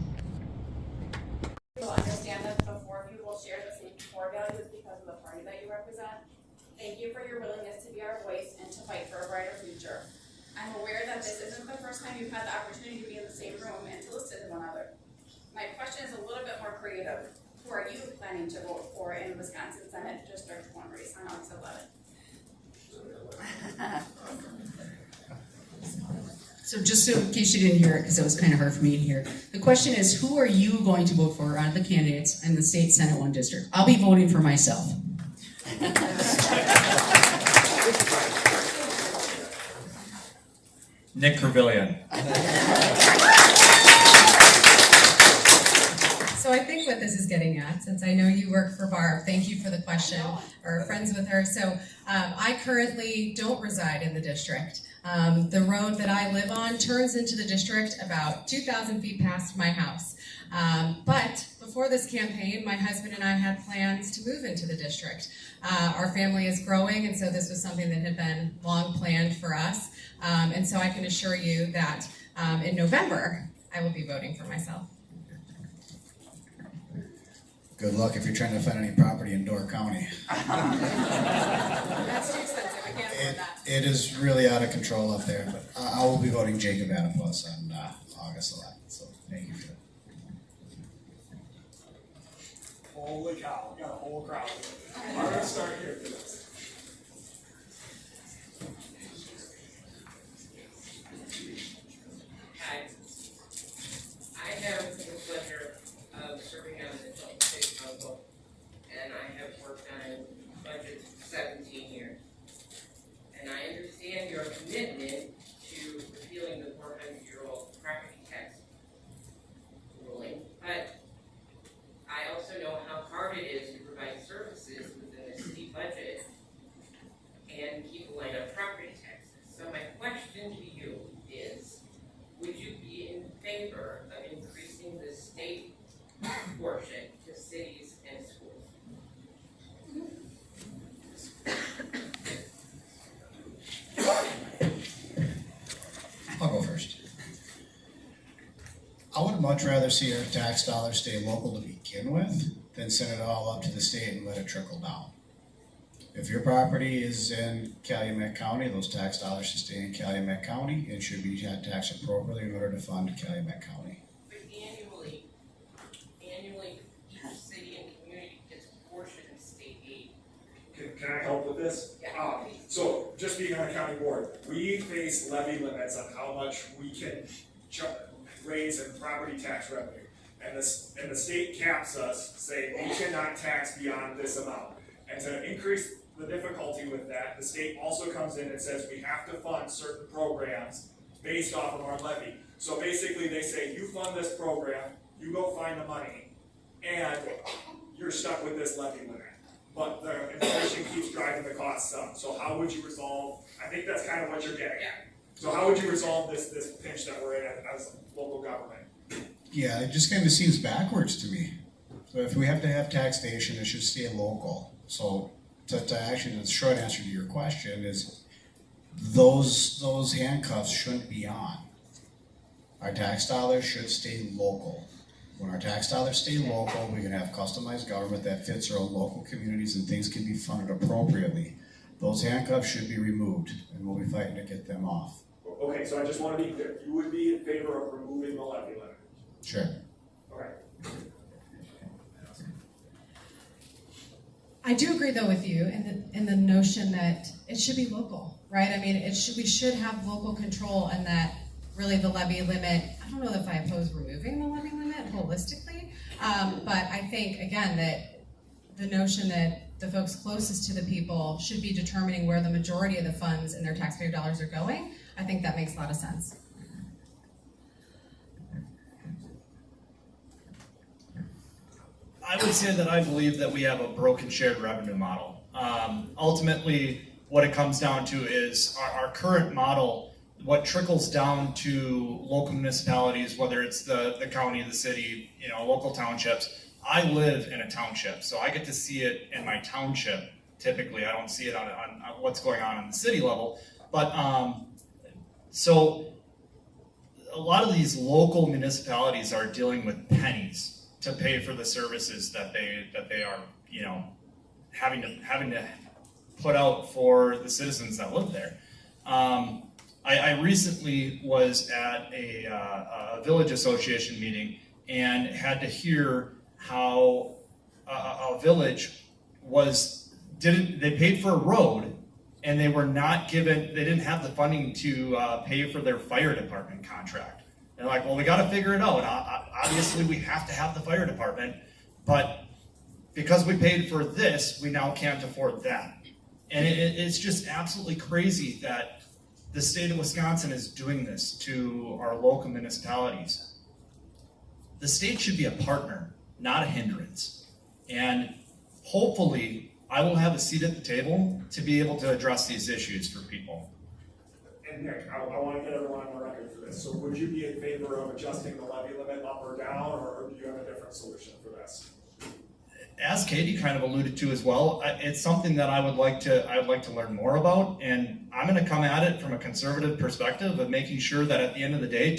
To understand that before people share the same core values because of the party that you represent. Thank you for your willingness to be our voice and to fight for a brighter future. I'm aware that this isn't the first time you've had the opportunity to be in the same room and to listen to one another. My question is a little bit more creative. Who are you planning to vote for in Wisconsin Senate District 1 race on August 11th? So just so in case you didn't hear it, because it was kind of hard for me to hear, the question is, who are you going to vote for out of the candidates in the state Senate 1 district? I'll be voting for myself. Nick Cravillion. So I think what this is getting at, since I know you work for Barb, thank you for the question, or are friends with her. So I currently don't reside in the district. The road that I live on turns into the district about 2,000 feet past my house. But before this campaign, my husband and I had plans to move into the district. Our family is growing, and so this was something that had been long planned for us. And so I can assure you that in November, I will be voting for myself. Good luck if you're trying to find any property in Door County. That's too expensive. I can't afford that. It is really out of control up there, but I will be voting Jacob VandenPlas on August 11th, so thank you for that. Holy cow, got a whole whole crowd. I'm gonna start here. Hi. I have the pleasure of serving on the Chilton City Council, and I have worked on budget 17 years. And I understand your commitment to repealing the 400-year-old property tax ruling, but I also know how hard it is to provide services within the city budget and keep a line on property taxes. So my question to you is, would you be in favor of increasing the state portion to cities and schools? I'll go first. I would much rather see our tax dollars stay local to begin with than send it all up to the state and let it trickle down. If your property is in Calumet County, those tax dollars should stay in Calumet County and should be taxed appropriately in order to fund Calumet County. But annually, each city and community gets a portion of state aid. Can I help with this? Yeah. So, just being on the county board, we face levy limits on how much we can raise in property tax revenue. And the state caps us, saying we cannot tax beyond this amount. And to increase the difficulty with that, the state also comes in and says we have to fund certain programs based off of our levy. So basically they say, you fund this program, you go find the money, and you're stuck with this levy limit. But the inflation keeps driving the costs up. So how would you resolve, I think that's kind of what you're getting at. So how would you resolve this pinch that we're in as local government? Yeah, it just kind of seems backwards to me. So if we have to have taxation, it should stay local. So to actually, the short answer to your question is those handcuffs shouldn't be on. Our tax dollars should stay local. When our tax dollars stay local, we can have customized government that fits our own local communities and things can be funded appropriately. Those handcuffs should be removed and we'll be fighting to get them off. Okay, so I just want to be clear. You would be in favor of removing the levy limit? Sure. Okay. I do agree though with you in the notion that it should be local, right? I mean, we should have local control, and that really the levy limit, I don't know if I oppose removing the levy limit holistically, but I think again that the notion that the folks closest to the people should be determining where the majority of the funds and their taxpayer dollars are going, I think that makes a lot of sense. I would say that I believe that we have a broken shared revenue model. Ultimately, what it comes down to is our current model, what trickles down to local municipalities, whether it's the county, the city, local townships. I live in a township, so I get to see it in my township. Typically, I don't see it on what's going on the city level. But so a lot of these local municipalities are dealing with pennies to pay for the services that they are, having to put out for the citizens that live there. I recently was at a village association meeting and had to hear how a village they paid for a road and they didn't have the funding to pay for their fire department contract. They're like, well, we got to figure it out. Obviously, we have to have the fire department, but because we paid for this, we now can't afford that. And it's just absolutely crazy that the state of Wisconsin is doing this to our local municipalities. The state should be a partner, not a hindrance. And hopefully, I will have a seat at the table to be able to address these issues for people. And Nick, I want to get everyone on the record for this. So would you be in favor of adjusting the levy limit up or down, or do you have a different solution for this? As Katie kind of alluded to as well, it's something that I would like to learn more about, and I'm going to come at it from a conservative perspective of making sure that at the end of the day,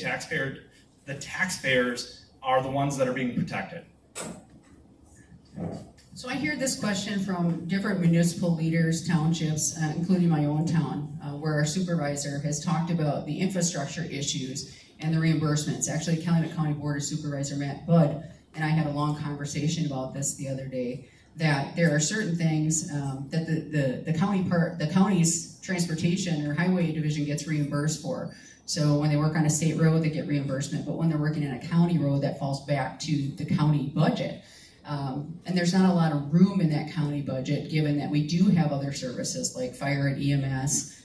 the taxpayers are the ones that are being protected. So I hear this question from different municipal leaders, townships, including my own town, where our supervisor has talked about the infrastructure issues and the reimbursements. Actually, Calumet County Board of Supervisor Matt Budd and I had a long conversation about this the other day. that there are certain things that the county's transportation or highway division gets reimbursed for. So when they work on a state road, they get reimbursement, but when they're working on a county road, that falls back to the county budget. And there's not a lot of room in that county budget, given that we do have other services like fire and EMS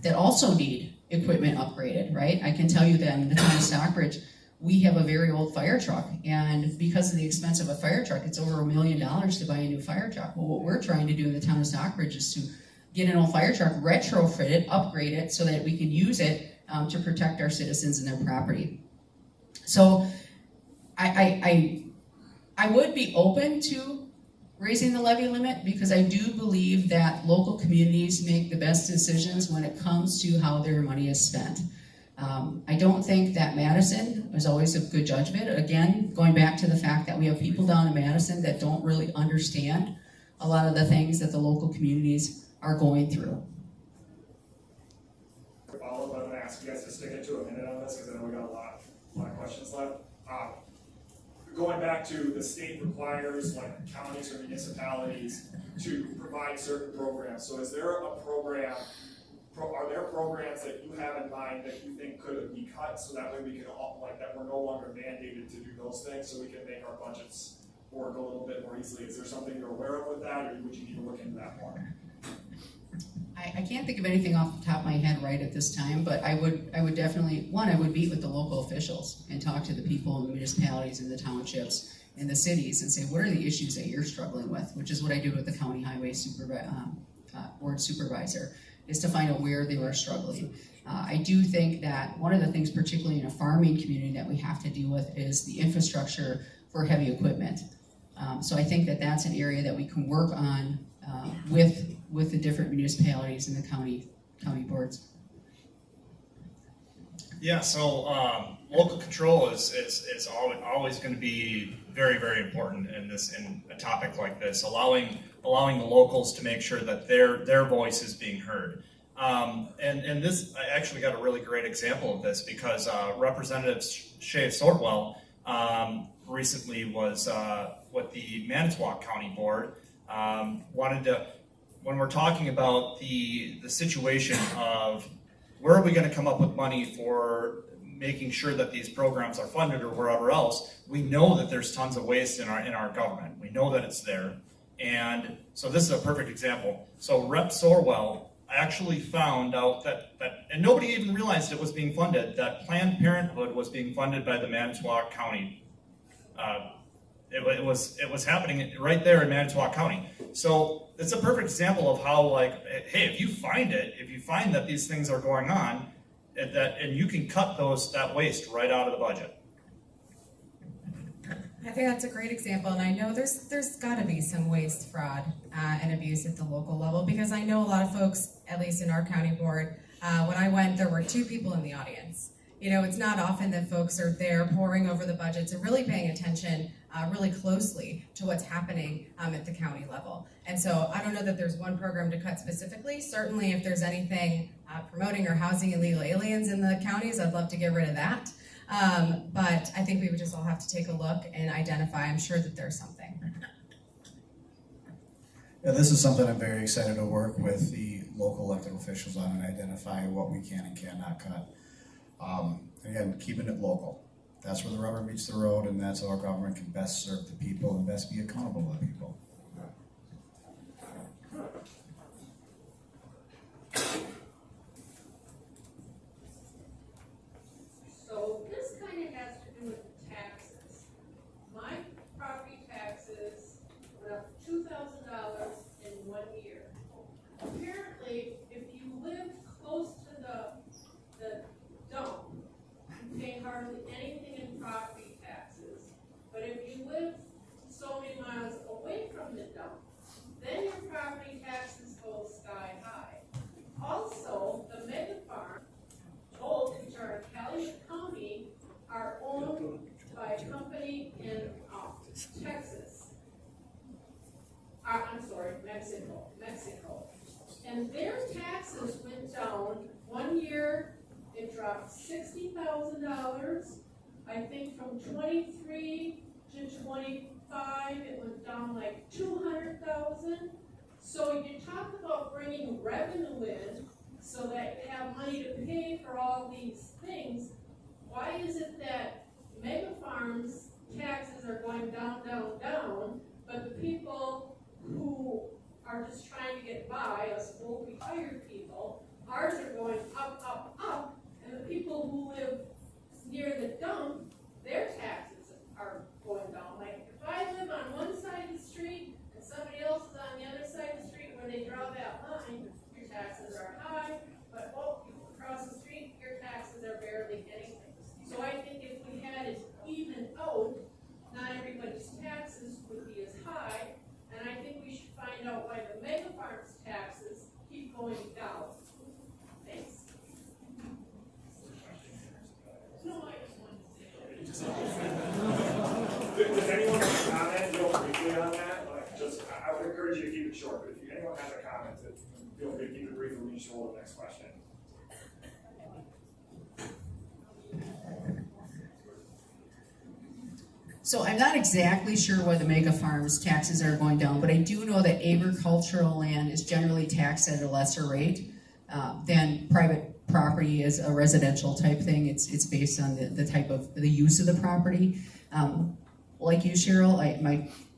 that also need equipment upgraded, right? I can tell you that in the town of Stockbridge, we have a very old fire truck, and because of the expense of a fire truck, it's over $1 million to buy a new fire truck. Well, what we're trying to do in the town of Stockbridge is to get an old fire truck, retrofit it, upgrade it, so that we can use it to protect our citizens and their property. So I would be open to raising the levy limit, because I do believe that local communities make the best decisions when it comes to how their money is spent. I don't think that Madison is always a good judge of it. Again, going back to the fact that we have people down in Madison that don't really understand a lot of the things that the local communities are going through. Follow-up, I'm gonna ask you guys to stick it to a minute on this, because I know we got a lot of questions left. Going back to the state requires like counties or municipalities to provide certain programs. So is there a program, are there programs that you have in mind that you think could be cut, so that way we can all, like, that we're no longer mandated to do those things, so we can make our budgets work a little bit more easily? Is there something you're aware of with that, or would you need to look into that more? I can't think of anything off the top of my head right at this time, but I would definitely, I would meet with the local officials and talk to the people in the municipalities and the townships and the cities and say, what are the issues that you're struggling with, which is what I do with the county highway board supervisor, is to find out where they were struggling. I do think that one of the things, particularly in a farming community, that we have to deal with is the infrastructure for heavy equipment. So I think that that's an area that we can work on with the different municipalities and the county boards. Yeah, so local control is always going to be very, very important in a topic like this, allowing the locals to make sure that their voice is being heard. And this, I actually got a really great example of this, because Representative Shay Sortwell recently was with the Manitowoc County Board, wanted to, when we're talking about the situation of where are we going to come up with money for making sure that these programs are funded or wherever else, we know that there's tons of waste in our government. We know that it's there. And so this is a perfect example. So Rep. Sorwell actually found out that and nobody even realized it was being funded, that Planned Parenthood was being funded by the Manitowoc County. It was happening right there in Manitowoc County. So it's a perfect example of how, like, hey, if you find that these things are going on, and you can cut that waste right out of the budget. I think that's a great example, and I know there's got to be some waste, fraud, and abuse at the local level, because I know a lot of folks, at least in our county board, when I went, there were 2 people in the audience. You know, it's not often that folks are there poring over the budgets and really paying attention really closely to what's happening at the county level. And so I don't know that there's one program to cut specifically. Certainly if there's anything promoting or housing illegal aliens in the counties, I'd love to get rid of that. But I think we would just all have to take a look and identify. I'm sure that there's something. Yeah, this is something I'm very excited to work with the local elected officials on and identify what we can and cannot cut. Again, keeping it local. That's where the rubber meets the road, and that's how our government can best serve the people and best be accountable to the people. So this kind of has to do with taxes. My property taxes went up $2,000 in 1 year. Apparently, if you live close to the dump, you pay hardly anything in property taxes. But if you live so many miles away from the dump, then your property taxes go sky high. Also, the mega farm, which are in Calumet County, are owned by a company in Texas. I'm sorry, Mexico. And their taxes went down 1 year. It dropped $60,000, I think from 23 to 24. it went down like 200,000. So you talk about bringing revenue in so that you have money to pay for all these things. Why is it that mega farms taxes are going down, down, down, but the people who are just trying to get by, us old retired people, ours are going up, up, up, and the people who live near the dump, their taxes are going down. Like, if I live on one side of the street and somebody else is on the other side of the street where they draw that line, your taxes are high, but people across the street, your taxes are barely anything. So I think if we had it even out, not everybody's taxes would be as high, and I think we should find out why the mega farms taxes keep going down. Thanks. No, I just wanted to say. Does anyone have a comment real briefly on that? Like, I would encourage you to keep it short, but if anyone has a comment, feel free to keep it brief and we just roll the next question. So I'm not exactly sure why the mega farms taxes are going down, but I do know that agricultural land is generally taxed at a lesser rate than private property is a residential type thing. It's based on the type of the use of the property. Like you, Cheryl,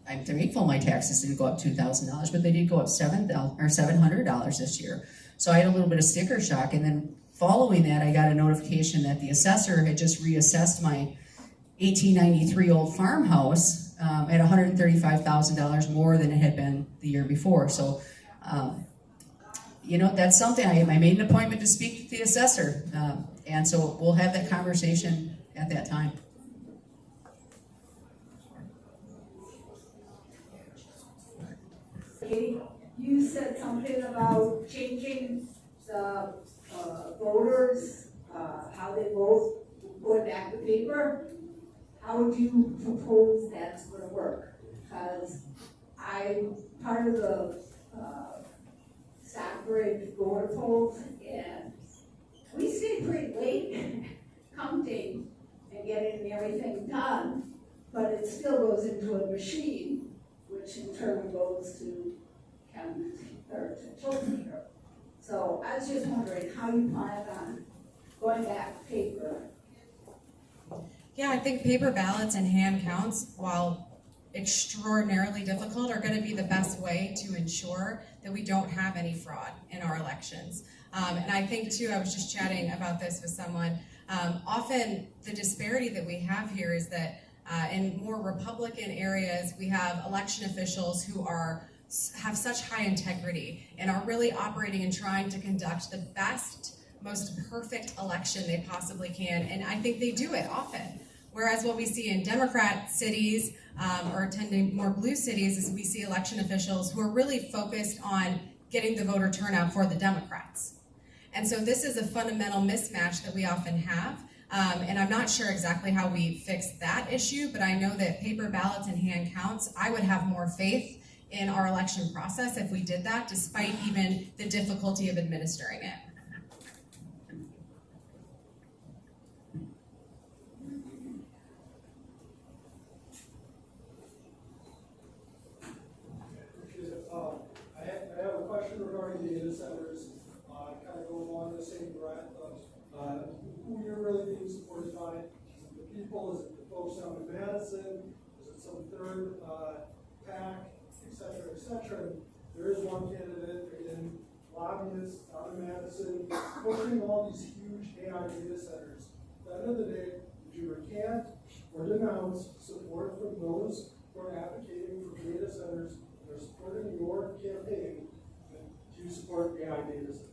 I'm thankful my taxes didn't go up $2,000, but they did go up $700 this year. So I had a little bit of sticker shock, and then following that, I got a notification that the assessor had just reassessed my 1893 old farmhouse at $135,000 more than it had been the year before. So, that's something I made an appointment to speak to the assessor, and so we'll have that conversation at that time. Katie, you said something about changing the voters, how they vote, going back to paper. How would you propose that's going to work? Because I'm part of the Stockbridge voter polls, and we stay pretty late counting and getting everything done, but it still goes into a machine, which in turn goes to Chilton here. So I was just wondering how you plan on going back to paper. Yeah, I think paper ballots and hand counts, while extraordinarily difficult, are going to be the best way to ensure that we don't have any fraud in our elections. And I think too, I was just chatting about this with someone, often the disparity that we have here is that in more Republican areas, we have election officials who have such high integrity and are really operating and trying to conduct the best, most perfect election they possibly can, and I think they do it often. Whereas what we see in Democrat cities or attending more blue cities is we see election officials who are really focused on getting the voter turnout for the Democrats. And so this is a fundamental mismatch that we often have. And I'm not sure exactly how we fix that issue, but I know that paper ballots and hand counts, I would have more faith in our election process if we did that, despite even the difficulty of administering it. I have a question regarding data centers, kind of going along the same breadth of who you're really being supported by. Is it the people? Is it the folks down in Madison? Is it some third PAC, et cetera, et cetera? There is one candidate, again, lobbyists out in Madison, pushing all these huge AI data centers. At the end of the day, would you recant or denounce support from those who are advocating for data centers that are supporting your campaign to support AI data centers?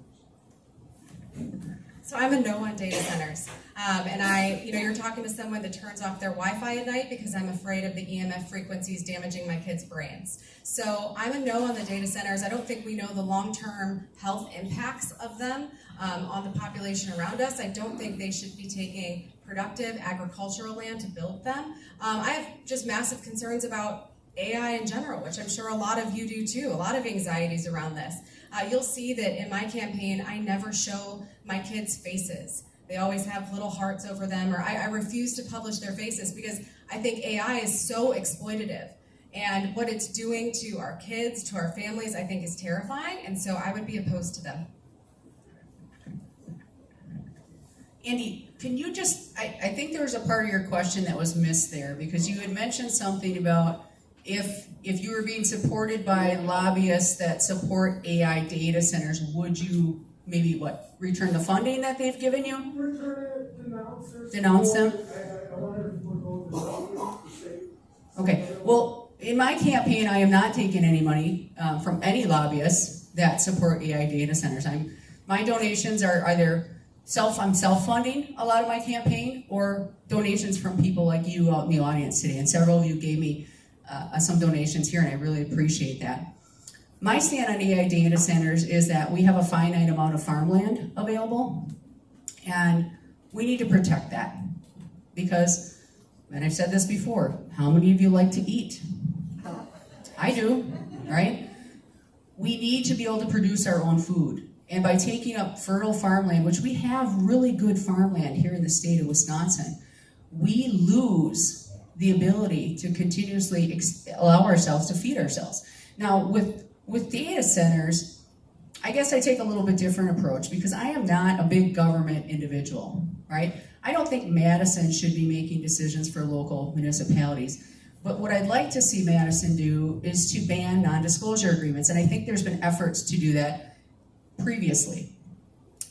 So I'm a no on data centers. And you're talking to someone that turns off their Wi-Fi at night because I'm afraid of the EMF frequencies damaging my kids' brains. So I'm a no on the data centers. I don't think we know the long-term health impacts of them on the population around us. I don't think they should be taking productive agricultural land to build them. I have just massive concerns about AI in general, which I'm sure a lot of you do too, a lot of anxieties around this. You'll see that in my campaign, I never show my kids' faces. They always have little hearts over them, or I refuse to publish their faces because I think AI is so exploitative. And what it's doing to our kids, to our families, I think is terrifying, and so I would be opposed to them. Andy, can you just, I think there was a part of your question that was missed there, because you had mentioned something about if you were being supported by lobbyists that support AI data centers, would you maybe return the funding that they've given you? Return it, denounce it. Denounce them? I want everyone to go to the state. Okay, well, in my campaign, I am not taking any money from any lobbyists that support AI data centers. My donations are either I'm self-funding a lot of my campaign, or donations from people like you out in the audience today, and several of you gave me some donations here, and I really appreciate that. My stand on AI data centers is that we have a finite amount of farmland available, and we need to protect that. Because, and I've said this before, how many of you like to eat? I do, right? We need to be able to produce our own food. And by taking up fertile farmland, which we have really good farmland here in the state of Wisconsin, we lose the ability to continuously allow ourselves to feed ourselves. Now, with data centers, I guess I take a little bit different approach, because I am not a big government individual, right? I don't think Madison should be making decisions for local municipalities. But what I'd like to see Madison do is to ban non-disclosure agreements, and I think there's been efforts to do that previously.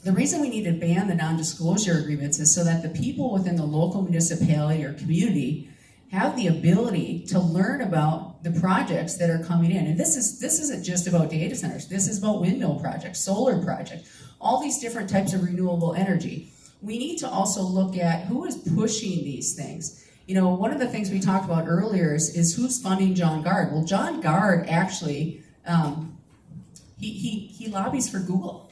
The reason we need to ban the non-disclosure agreements is so that the people within the local municipality or community have the ability to learn about the projects that are coming in. And this isn't just about data centers. This is about windmill projects, solar projects, all these different types of renewable energy. We need to also look at who is pushing these things. You know, one of the things we talked about earlier is who's funding John Gard. Well, John Gard actually, he lobbies for Google,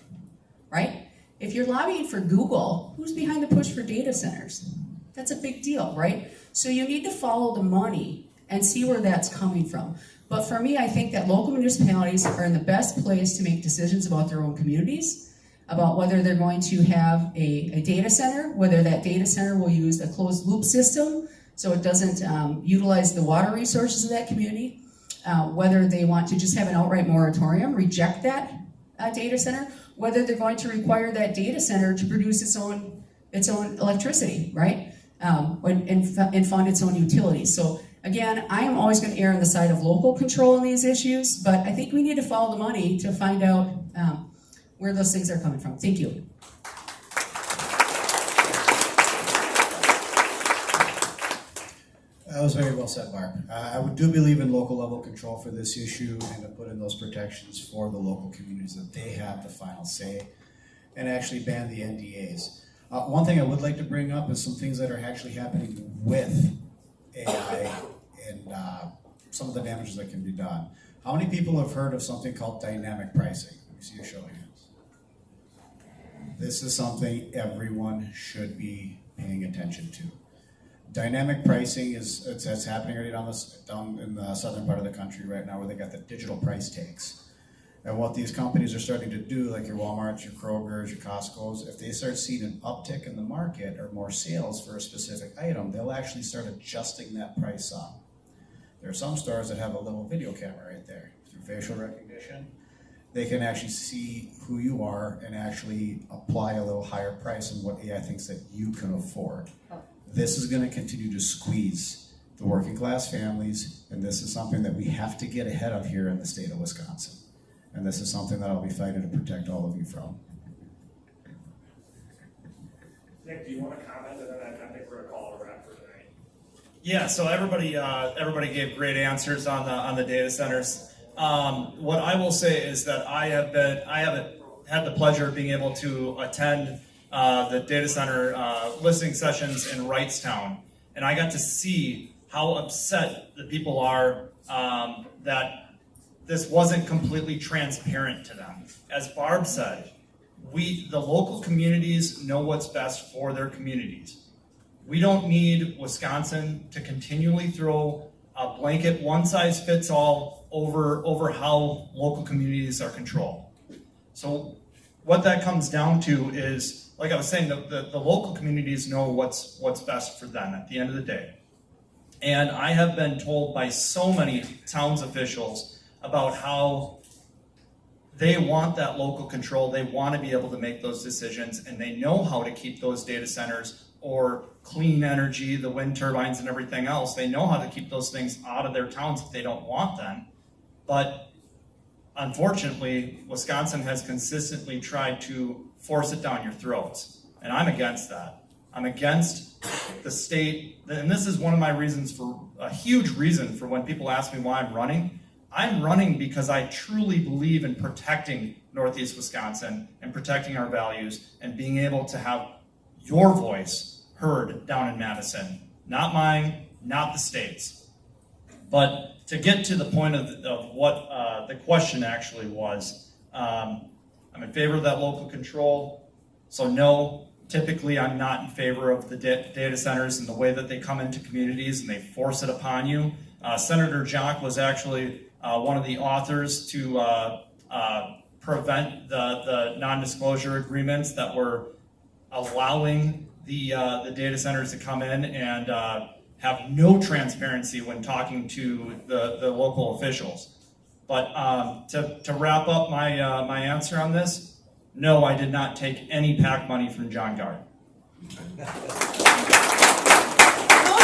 right? If you're lobbying for Google, who's behind the push for data centers? That's a big deal, right? So you need to follow the money and see where that's coming from. But for me, I think that local municipalities are in the best place to make decisions about their own communities, about whether they're going to have a data center, whether that data center will use a closed loop system so it doesn't utilize the water resources of that community, whether they want to just have an outright moratorium, reject that data center, whether they're going to require that data center to produce its own electricity, right? And fund its own utilities. So again, I am always going to err on the side of local control in these issues, but I think we need to follow the money to find out where those things are coming from. Thank you. That was very well said, Barb. I do believe in local level control for this issue, and to put in those protections for the local communities that they have the final say, and actually ban the NDAs. One thing I would like to bring up is some things that are actually happening with AI and some of the damages that can be done. How many people have heard of something called dynamic pricing? Let me see you show hands. This is something everyone should be paying attention to. Dynamic pricing it's happening already down in the southern part of the country right now, where they got the digital price tags. And what these companies are starting to do, like your Walmarts, your Krogers, your Costco's, if they start seeing an uptick in the market or more sales for a specific item, they'll actually start adjusting that price up. There are some stores that have a little video camera right there. Through facial recognition, they can actually see who you are and actually apply a little higher price than what AI thinks that you can afford. This is going to continue to squeeze the working class families, and this is something that we have to get ahead of here in the state of Wisconsin. And this is something that I'll be fighting to protect all of you from. Nick, do you want to comment? And then I think we're going to call it a wrap for tonight. Yeah, so everybody gave great answers on the data centers. What I will say is that I haven't had the pleasure of being able to attend the data center listening sessions in Wrightstown, and I got to see how upset the people are that this wasn't completely transparent to them. As Barb said, the local communities know what's best for their communities. We don't need Wisconsin to continually throw a blanket one-size-fits-all over how local communities are controlled. So what that comes down to is, like I was saying, the local communities know what's best for them at the end of the day. And I have been told by so many towns officials about how they want that local control, they want to be able to make those decisions, and they know how to keep those data centers or clean energy, the wind turbines and everything else. They know how to keep those things out of their towns if they don't want them. But unfortunately, Wisconsin has consistently tried to force it down your throats. And I'm against that. I'm against the state, and this is one of my reasons for, a huge reason for when people ask me why I'm running. I'm running because I truly believe in protecting Northeast Wisconsin and protecting our values and being able to have your voice heard down in Madison. Not mine, not the state's. But to get to the point of what the question actually was, I'm in favor of that local control. So no, typically I'm not in favor of the data centers and the way that they come into communities and they force it upon you. Senator Jock was actually one of the authors to prevent the non-disclosure agreements that were allowing the data centers to come in and have no transparency when talking to the local officials. But to wrap up my answer on this, no, I did not take any PAC money from John Gard. Those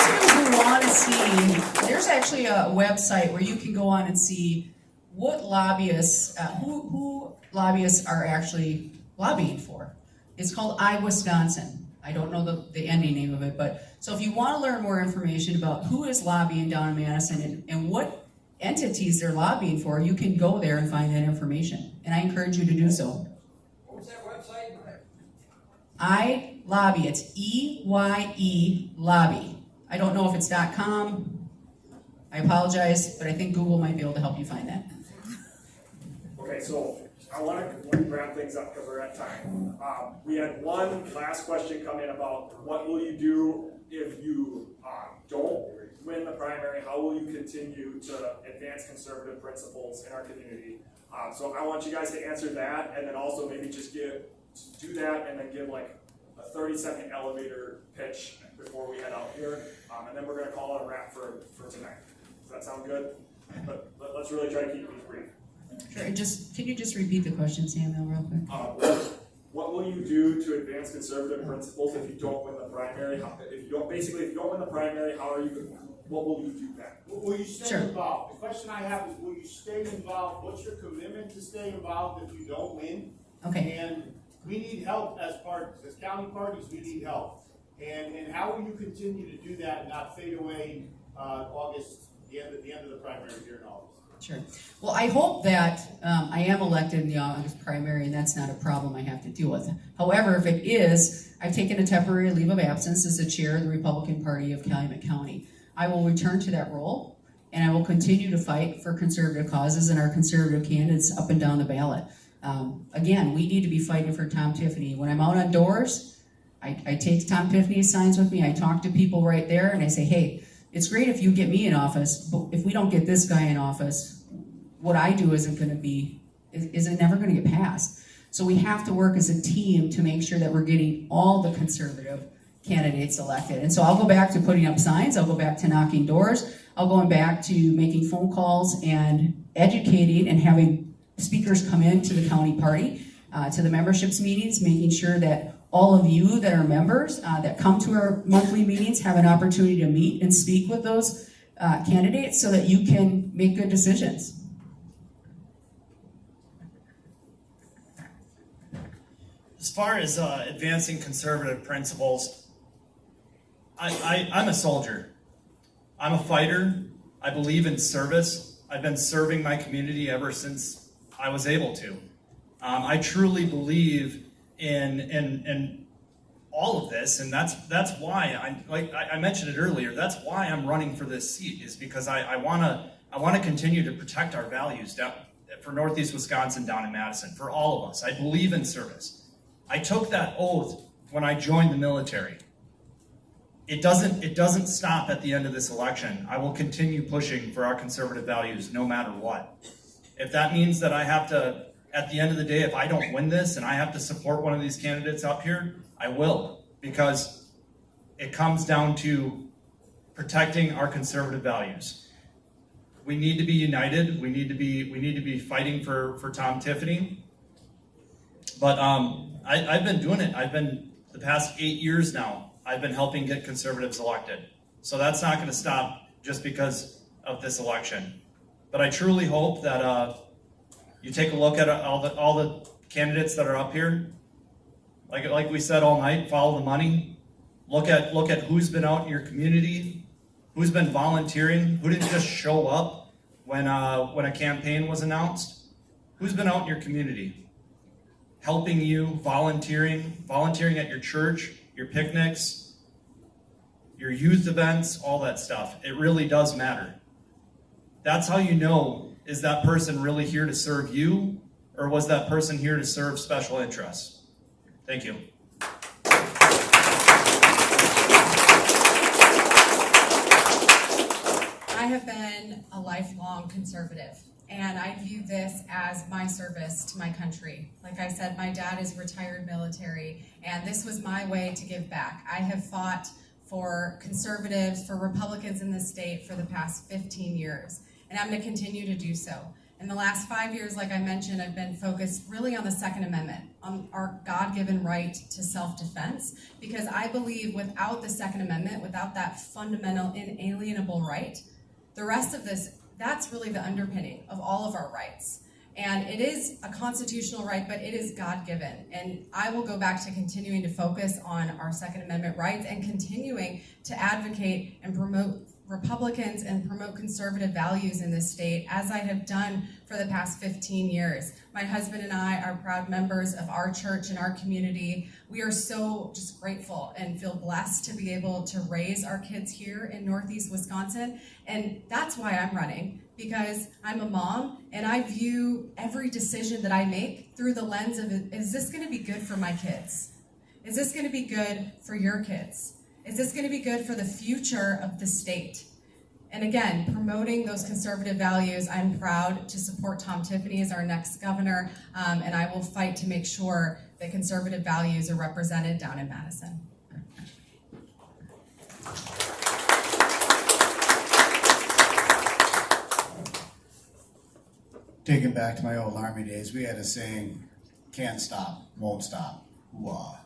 of you who want to see, there's actually a website where you can go on and see what lobbyists, who lobbyists are actually lobbying for. It's called iWisconsin. I don't know the ending name of it, but so if you want to learn more information about who is lobbying down in Madison and what entities they're lobbying for, you can go there and find that information. And I encourage you to do so. What's that website? iLobby. It's EYE Lobby. I don't know if it's .com. I apologize, but I think Google might be able to help you find that. Okay, so I want to wrap things up because we're at time. We had one last question come in about what will you do if you don't win the primary? How will you continue to advance conservative principles in our community? So I want you guys to answer that, and then also maybe just do that and then give like a 30-second elevator pitch before we head out here, and then we're going to call it a wrap for tonight. Does that sound good? But let's really try to keep these brief. Sure. Can you just repeat the question, Samuel, real quick? What will you do to advance conservative principles if you don't win the primary? If you don't win the primary, what will you do then? Will you stay involved? The question I have is, will you stay involved? What's your commitment to stay involved if you don't win? Okay. And we need help as parties, as county parties, we need help. And how will you continue to do that and not fade away August, the end of the primary here in August? Sure. Well, I hope that I am elected in the August primary, and that's not a problem I have to deal with. However, if it is, I've taken a temporary leave of absence as the chair of the Republican Party of Calumet County. I will return to that role, and I will continue to fight for conservative causes and our conservative candidates up and down the ballot. Again, we need to be fighting for Tom Tiffany. When I'm out on doors, I take Tom Tiffany's signs with me. I talk to people right there, and I say, hey, it's great if you get me in office, but if we don't get this guy in office, what I do isn't never going to get passed. So we have to work as a team to make sure that we're getting all the conservative candidates elected. And so I'll go back to putting up signs, I'll go back to knocking doors, I'll go back to making phone calls and educating and having speakers come into the county party, to the memberships meetings, making sure that all of you that are members that come to our monthly meetings have an opportunity to meet and speak with those candidates so that you can make good decisions. As far as advancing conservative principles, I'm a soldier. I'm a fighter. I believe in service. I've been serving my community ever since I was able to. I truly believe in all of this, and that's why I mentioned it earlier. That's why I'm running for this seat, is because I want to continue to protect our values down for Northeast Wisconsin, down in Madison, for all of us. I believe in service. I took that oath when I joined the military. It doesn't stop at the end of this election. I will continue pushing for our conservative values no matter what. If that means that I have to, at the end of the day, if I don't win this and I have to support one of these candidates up here, I will, because it comes down to protecting our conservative values. We need to be united. We need to be fighting for Tom Tiffany. But I've been doing it. The past 8 years now, I've been helping get conservatives elected. So that's not going to stop just because of this election. But I truly hope that you take a look at all the candidates that are up here. Like we said all night, follow the money. Look at who's been out in your community, who's been volunteering, who didn't just show up when a campaign was announced. Who's been out in your community, helping you, volunteering at your church, your picnics, your youth events, all that stuff. It really does matter. That's how you know, is that person really here to serve you, or was that person here to serve special interests? Thank you. I have been a lifelong conservative, and I view this as my service to my country. Like I said, my dad is retired military, and this was my way to give back. I have fought for conservatives, for Republicans in the state for the past 15 years, and I'm going to continue to do so. In the last 5 years, like I mentioned, I've been focused really on the Second Amendment, on our God-given right to self-defense, because I believe without the Second Amendment, without that fundamental, inalienable right, the rest of this, that's really the underpinning of all of our rights. And it is a constitutional right, but it is God-given. And I will go back to continuing to focus on our Second Amendment rights and continuing to advocate and promote Republicans and promote conservative values in this state, as I have done for the past 15 years. My husband and I are proud members of our church and our community. We are so just grateful and feel blessed to be able to raise our kids here in Northeast Wisconsin. And that's why I'm running, because I'm a mom and I view every decision that I make through the lens of, is this going to be good for my kids? Is this going to be good for your kids? Is this going to be good for the future of the state? And again, promoting those conservative values, I'm proud to support Tom Tiffany as our next governor, and I will fight to make sure that conservative values are represented down in Madison. Taking back to my old Army days, we had a saying, can't stop, won't stop, wah.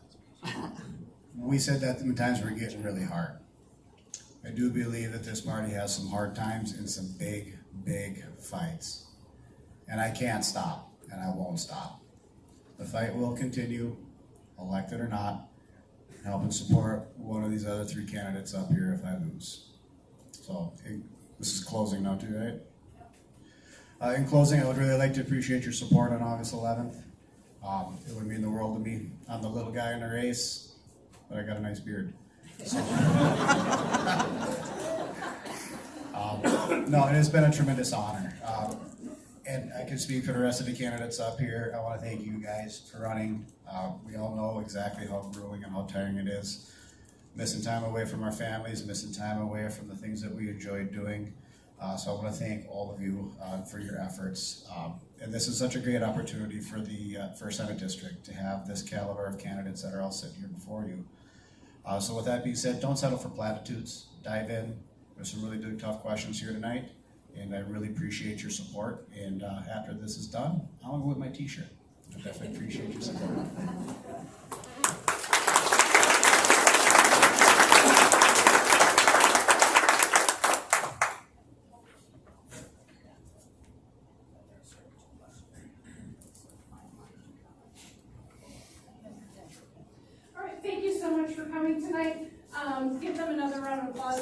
We said that when times were getting really hard. I do believe that this party has some hard times and some big, big fights. And I can't stop, and I won't stop. The fight will continue, elected or not, help and support one of these other three candidates up here if I lose. So, this is closing now too, right? In closing, I would really like to appreciate your support on August 11th. It would mean the world to me. I'm the little guy in the race, but I got a nice beard. So, no, it has been a tremendous honor. And I can speak for the rest of the candidates up here. I want to thank you guys for running. We all know exactly how grueling and how tiring it is. Missing time away from our families, missing time away from the things that we enjoyed doing. So I want to thank all of you for your efforts. And this is such a great opportunity for the First Senate District to have this caliber of candidates that are all sitting here before you. So with that being said, don't settle for platitudes. Dive in. There's some really good, tough questions here tonight, and I really appreciate your support. And after this is done, I'm gonna go with my t-shirt. I definitely appreciate your support. All right, thank you so much for coming tonight. Give them another round of applause.